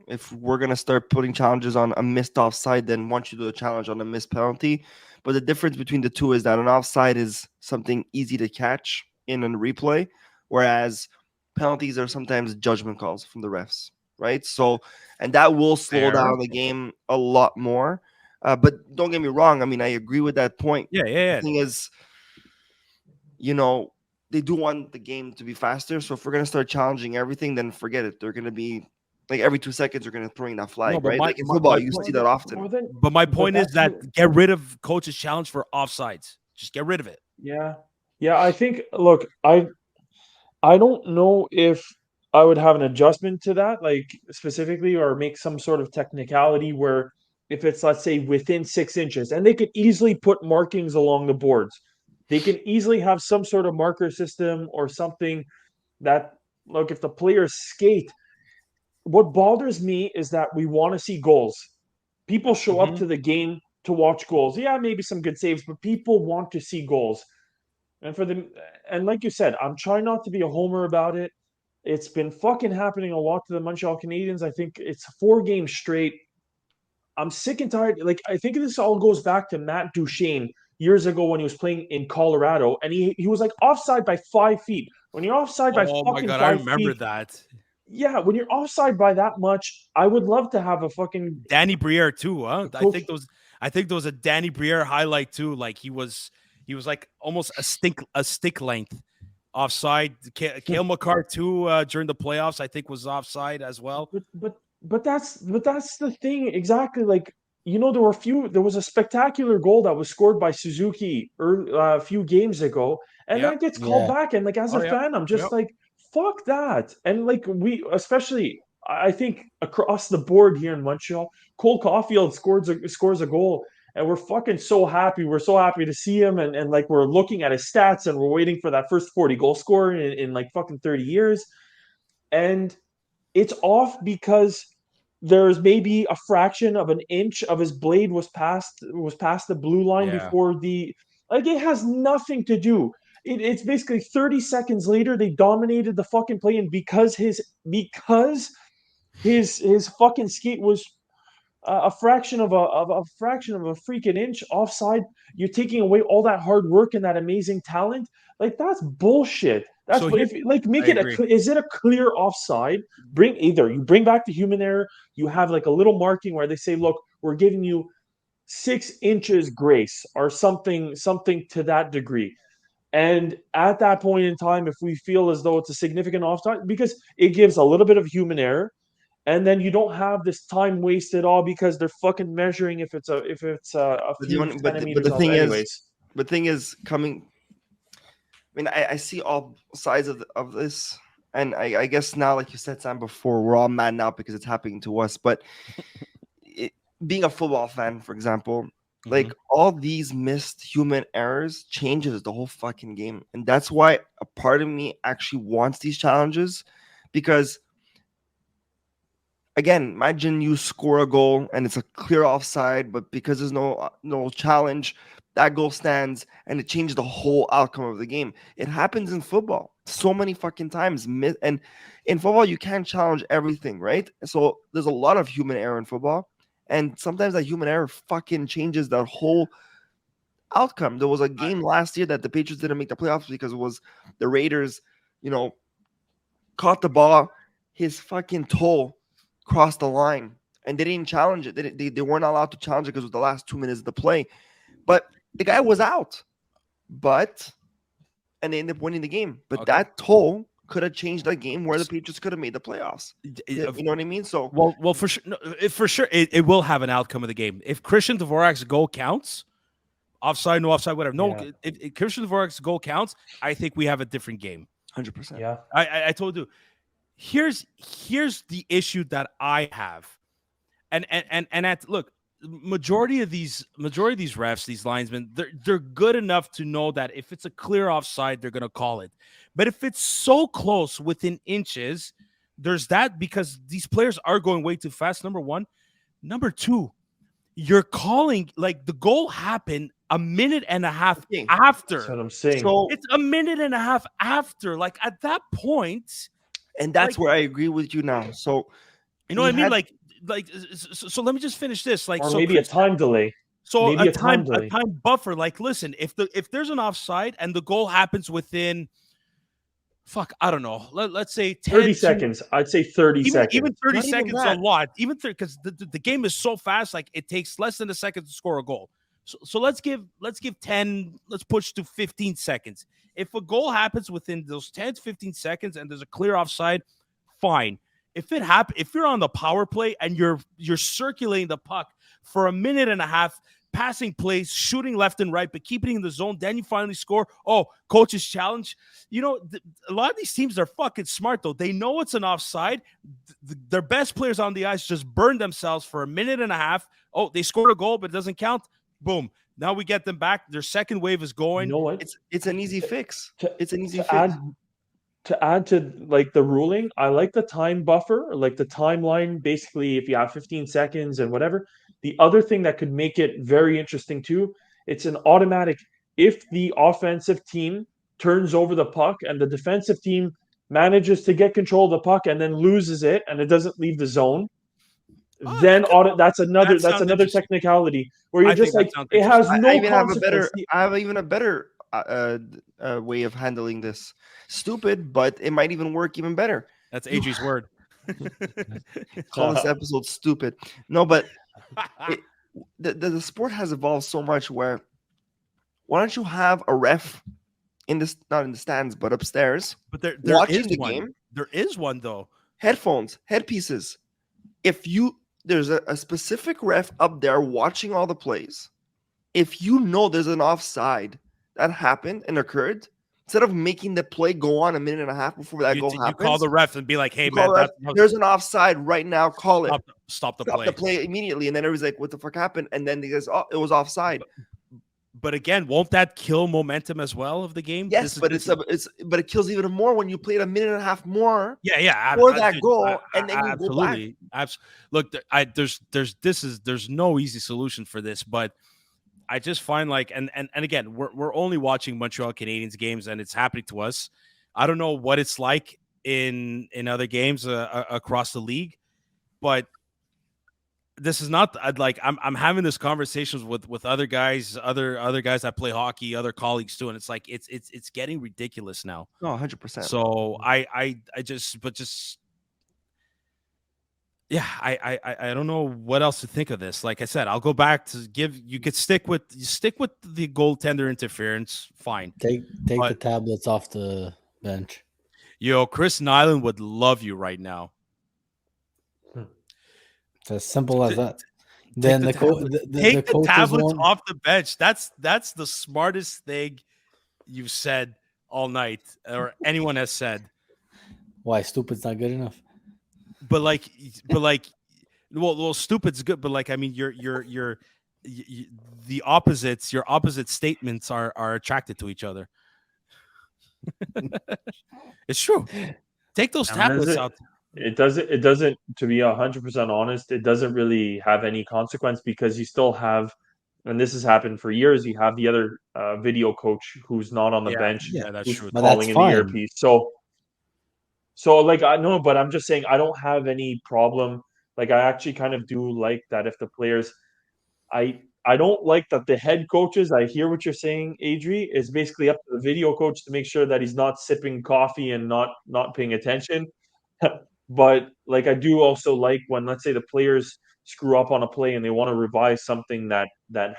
If we're gonna start putting challenges on a missed offside, then once you do a challenge on a missed penalty. But the difference between the two is that an offside is something easy to catch in a replay, whereas penalties are sometimes judgment calls from the refs, right? So, and that will slow down the game a lot more. But don't get me wrong. I mean, I agree with that point. Yeah. The thing is, they do want the game to be faster. So if we're gonna start challenging everything, then forget it. They're gonna be like every 2 seconds they're gonna throw in that flag, right? Like in football, you see that often. But my point is that get rid of coach's challenge for offsides. Just get rid of it. Yeah. I think. Look, I don't know if I would have an adjustment to that, like specifically, or make some sort of technicality where if it's, let's say, within 6 inches, and they could easily put markings along the boards. They can easily have some sort of marker system or something that, look, if the players skate, what bothers me is that we want to see goals. People show up to the game to watch goals. Yeah, maybe some good saves, but people want to see goals. And like you said, I'm trying not to be a homer about it. It's been fucking happening a lot to the Montreal Canadiens. I think it's 4 games straight. I'm sick and tired. Like, I think this all goes back to Matt Duchene years ago when he was playing in Colorado, and he was like offside by 5 feet. When you're offside by fucking 5 feet, I remember that. Yeah, when you're offside by that much, I would love to have a fucking Danny Briere too, huh? I think there was a Danny Briere highlight too. Like he was like almost a stick length offside. Cale McCarr too during the playoffs, I think, was offside as well. But that's the thing exactly. Like there was a spectacular goal that was scored by Suzuki a few games ago, and Yep. that gets called Yeah. back. And like as Oh, a yep. fan, I'm just Yep. like, fuck that. And like especially I think across the board here in Montreal, Cole Caulfield scores a goal. And we're fucking so happy. We're so happy to see him. And like we're looking at his stats and we're waiting for that first 40 goal scorer in like fucking 30 years. And it's off because there's maybe a fraction of an inch of his blade was past the blue line Yeah. before the like it has nothing to do. It's basically 30 seconds later they dominated the fucking play, and because his fucking skate was a fraction of a fraction of a freaking inch offside. You're taking away all that hard work and that amazing talent. Like that's bullshit. That's So here, if like make I it agree. is it a clear offside? You bring back the human error. You have like a little marking where they say, look, we're giving you 6 inches grace or something to that degree. And at that point in time, if we feel as though it's a significant offside, because it gives a little bit of human error, and then you don't have this time wasted all because they're fucking measuring if it's a But few but centimeters off. Anyways, the thing is coming. I mean, I see all sides of this, and I guess now, like you said, Sam, before, we're all mad now because it's happening to us. But it, being a football fan, for example, like all these missed human errors changes the whole fucking game, and that's why a part of me actually wants these challenges, because again, imagine you score a goal and it's a clear offside, but because there's no challenge, that goal stands and it changes the whole outcome of the game. It happens in football so many fucking times, and in football you can't challenge everything, right? So there's a lot of human error in football, and sometimes that human error fucking changes the whole outcome. There was a game last year that the Patriots didn't make the playoffs because it was the Raiders, you know, caught the ball, his fucking toe crossed the line, and they didn't challenge it. They weren't allowed to challenge it because it was the last 2 minutes of the play. But the guy was out. And they ended up winning the game. But Okay. that toe could have changed that game where the Patriots could have made the playoffs. You know what I mean? So Well, for sure, no, for sure, it will have an outcome of the game. If Christian Dvorak's goal counts, offside, no offside, whatever. No, Yeah. if Christian Dvorak's goal counts, I think we have a different game. 100%. yeah, I told you. Here's the issue that I have, and look, majority of these refs, these linesmen, they're good enough to know that if it's a clear offside, they're gonna call it. But if it's so close within inches, there's that, because these players are going way too fast. Number one. Number two, you're calling, like, the goal happened a minute and a half Okay. after. that's what I'm saying. So It's a minute and a half after. Like, at that point, and that's like, where I agree with you now. So you know we what I mean? had- So let me just finish this. Like, Or so maybe a time delay. so maybe a a time time delay. buffer. Like, listen, if there's an offside and the goal happens within, I don't know, let's say 10 30 to- seconds. I'd say 30 even seconds. even 30 Not even seconds that. a lot. Even because the game is so fast, like it takes less than a second to score a goal. So let's give 10, let's push to 15 seconds. If a goal happens within those 10 to 15 seconds and there's a clear offside, fine. If you're on the power play and you're circulating the puck for a minute and a half, passing plays, shooting left and right, but keeping it in the zone, then you finally score. Oh, coach's challenge. You know, a lot of these teams are fucking smart, though. They know it's an offside. Their best players on the ice just burn themselves for a minute and a half. Oh, they scored a goal, but it doesn't count. Boom. Now we get them back. Their second wave is going. You know what? it's an easy fix. It's an easy to fix. add to like the ruling, I like the time buffer, like the timeline. Basically, if you have 15 seconds and whatever. The other thing that could make it very interesting too, it's an automatic. If the offensive team turns over the puck and the defensive team manages to get control of the puck and then loses it and it doesn't leave the zone, Oh, then that's that sounds another interesting. technicality where you're I just think that like sounds it has I no even have a consequence. better way of handling this. Stupid, but it might even work even better. That's AJ's word. Call this episode stupid. No, but the sport has evolved so much where why don't you have a ref not in the stands, but upstairs, But there watching is the one. game, There is one though. headphones, headpieces. If there's a specific ref up there watching all the plays, if you know there's an offside that happened and occurred, instead of making the play go on a minute and a half before that goal You call happens, the ref and be like, "Hey you call man, the ref, that there's an offside right now. Call it. stop the Stop play." the play immediately. And then everybody's like, "What the fuck happened?" And then he goes, "Oh, it was offside." But again, won't that kill momentum as well of the game? Yes, but it kills even more when you played a minute and a half more yeah, for that goal, and then you go back. absolutely. Look, there's no easy solution for this, but I just find like, and again, we're only watching Montreal Canadiens games, and it's happening to us. I don't know what it's like in other games across the league, but this is not like I'm having this conversations with other guys, other guys that play hockey, other colleagues too, and it's like it's getting ridiculous now. No, 100%. So I just yeah, I don't know what else to think of this. Like I said, I'll go back to you could stick with the goaltender interference, fine. Take the But- tablets off the bench. Yo, Chris Nyland would love you right now. It's as simple as that. Take Then the the coaches tablets won't. off the bench. That's the smartest thing you've said all night, or anyone has said. Why stupid's not good enough? But like, well, stupid's good. But like, I mean, the opposites. Your opposite statements are attracted to each other. It's true. Take those tablets out. It doesn't. To be 100% honest, it doesn't really have any consequence because you still have, and this has happened for years. You have the other video coach who's not on the bench, Yeah, that's who's true. But calling that's in fine. the earpiece. So like I know, but I'm just saying I don't have any problem. Like I actually kind of do like that if the players, I don't like that the head coaches. I hear what you're saying, Adri. It's basically up to the video coach to make sure that he's not sipping coffee and not paying attention. But like I do also like when, let's say, the players screw up on a play and they want to revise something that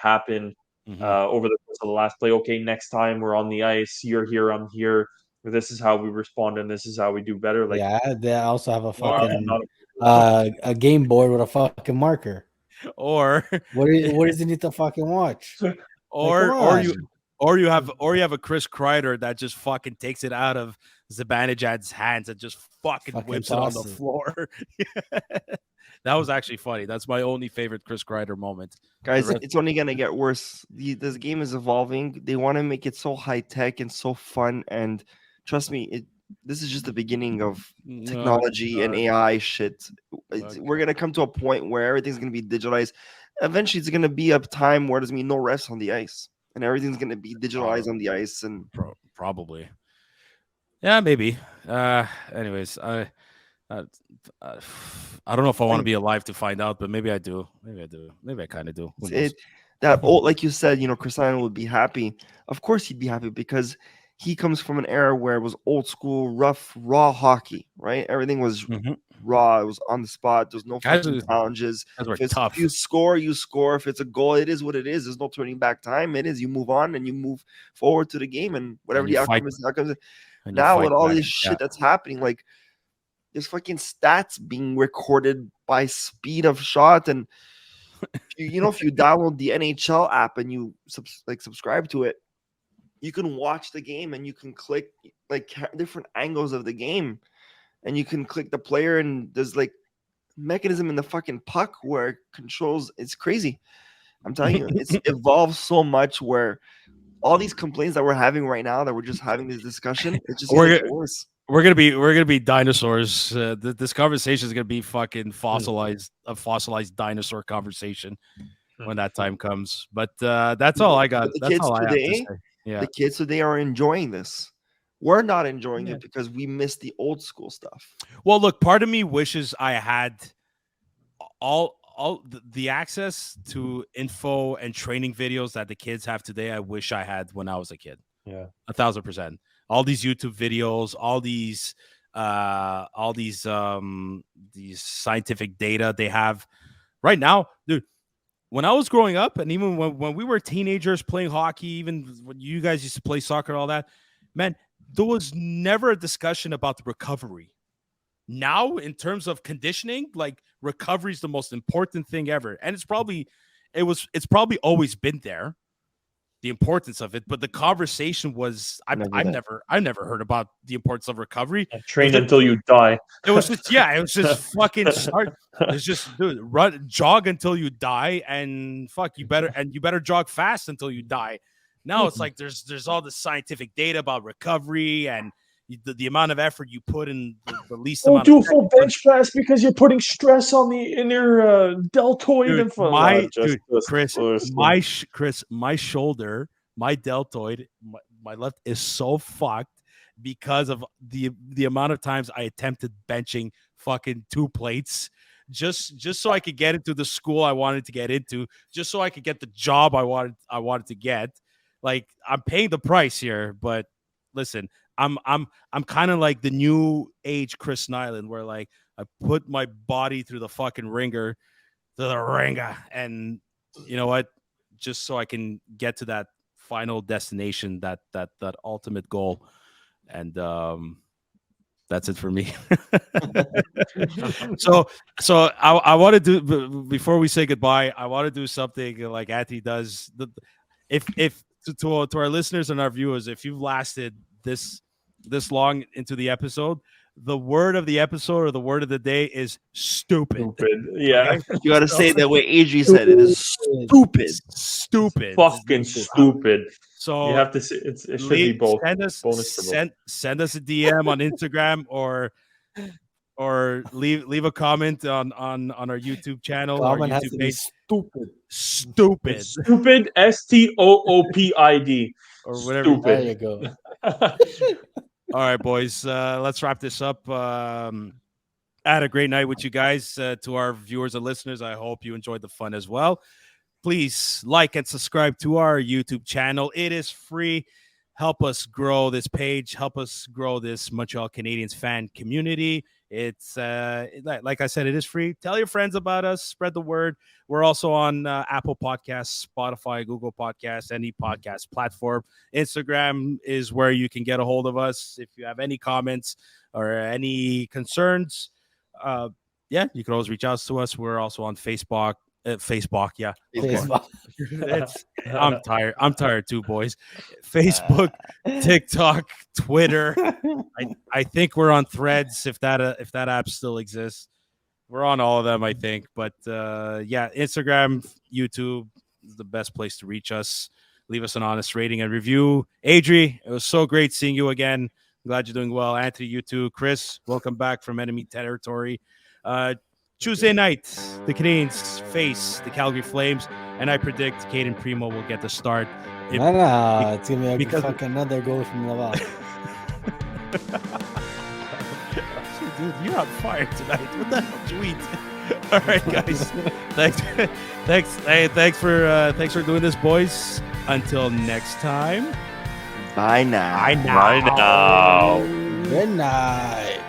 happened over the course of the last play. Okay, next time we're on the ice, you're here, I'm here. This is how we respond, and this is how we do better. Like, Yeah, they also have a I'm fucking not a game board with a fucking marker. Or What does he need to fucking watch? or come you have a Chris Kreider that just fucking takes it out of Zibanejad's hands and just fucking whips it on the tosses it. floor. That was actually funny. That's my only favorite Chris Kreider moment. Guys, The rest- it's only gonna get worse. This game is evolving. They want to make it so high tech and so fun. And trust me, this is just the beginning of technology and AI shit. We're gonna come to a point where everything's gonna be digitalized. Eventually, it's gonna be a time where there's gonna be no refs on the ice, and everything's gonna be digitalized on the ice. And Probably. Yeah, maybe. Anyways, I don't know if I want to be alive to find out, but maybe I do. Maybe I do. Maybe I kind of do. Who knows? that old, like you said, Chris Allen would be happy. Of course, he'd be happy because he comes from an era where it was old school, rough, raw hockey. Right? Everything was raw. It was on the spot. There's no fucking challenges. Guys were If tough. you score, you score. If it's a goal, it is what it is. There's no turning back time. It is. You move on and you move forward to the game, and whatever And you the outcome fight. is, the outcome is. And you Now fight with all back. this shit that's happening, like there's fucking stats being recorded by speed of shot, and if you download the NHL app and you subscribe to it, you can watch the game and you can click like different angles of the game, and you can click the player, and there's like mechanism in the fucking puck where it controls. It's crazy. I'm telling you, it's evolved so much where all these complaints that we're having right now, that we're just having this discussion, it's just gonna get worse. We're gonna be dinosaurs. This conversation is gonna be fucking fossilized, a fossilized dinosaur conversation when that time comes. But that's all I got. But the That's kids all I have to today, say. Yeah. the kids today are enjoying this. We're not enjoying it because we miss the old school stuff. Well, look, part of me wishes I had all the access to info and training videos that the kids have today. I wish I had when I was a kid. Yeah, 1,000%. All these YouTube videos, all these scientific data they have right now, dude. When I was growing up, and even when we were teenagers playing hockey, even when you guys used to play soccer and all that, man, there was never a discussion about the recovery. Now, in terms of conditioning, like recovery is the most important thing ever, and it's probably always been there, the importance of it. But the conversation was, I've never heard about the importance of recovery. Train until you die. It was just fucking start. It's just jog until you die, and you better jog fast until you die. Now it's like there's all this scientific data about recovery and the amount of effort you put in the least amount. Don't do a full bench press because you're putting stress on the inner deltoid. Chris, my shoulder, my deltoid, my left is so fucked because of the amount of times I attempted benching fucking 2 plates just so I could get into the school I wanted to get into, just so I could get the job I wanted to get. Like, I'm paying the price here, but listen, I'm kind of like the new age Chris Nyland, where like I put my body through the fucking ringer, and you know what? Just so I can get to that final destination, that ultimate goal, and that's it for me. so I want to do, before we say goodbye, I want to do something like Anthony does. If to our listeners and our viewers, if you've lasted this long into the episode, the word of the episode or the word of the day is stupid. Yeah. Okay? You got to say it that way Adri said it. Is stupid. Fucking stupid. So you have to say it should be both. Send us a DM on Instagram or leave a comment on our YouTube channel, our YouTube page. Stupid. Stupid. STOOPID. Or whatever. Stupid. There you go. All right, boys. Let's wrap this up. I had a great night with you guys. To our viewers and listeners, I hope you enjoyed the fun as well. Please like and subscribe to our YouTube channel. It is free. Help us grow this page. Help us grow this Montreal Canadiens fan community. It's like I said, it is free. Tell your friends about us. Spread the word. We're also on Apple Podcasts, Spotify, Google Podcasts, any podcast platform. Instagram is where you can get a hold of us if you have any comments or any concerns. You can always reach out to us. We're also on Facebook. Facebook. I'm tired too, boys. Facebook, TikTok, Twitter. I think we're on Threads if that app still exists. We're on all of them, I think. But Instagram, YouTube is the best place to reach us. Leave us an honest rating and review. Adri, it was so great seeing you again. I'm glad you're doing well. Anthony, you too. Chris, welcome back from enemy territory. Tuesday night, the Canadiens face the Calgary Flames, and I predict Caden Primo will get the start. It's going to be fucking another goal from Laval. Dude, you're on fire tonight. What the hell did you eat? All right, guys. Thanks for doing this, boys. Until next time. Bye now. Bye now. Good night.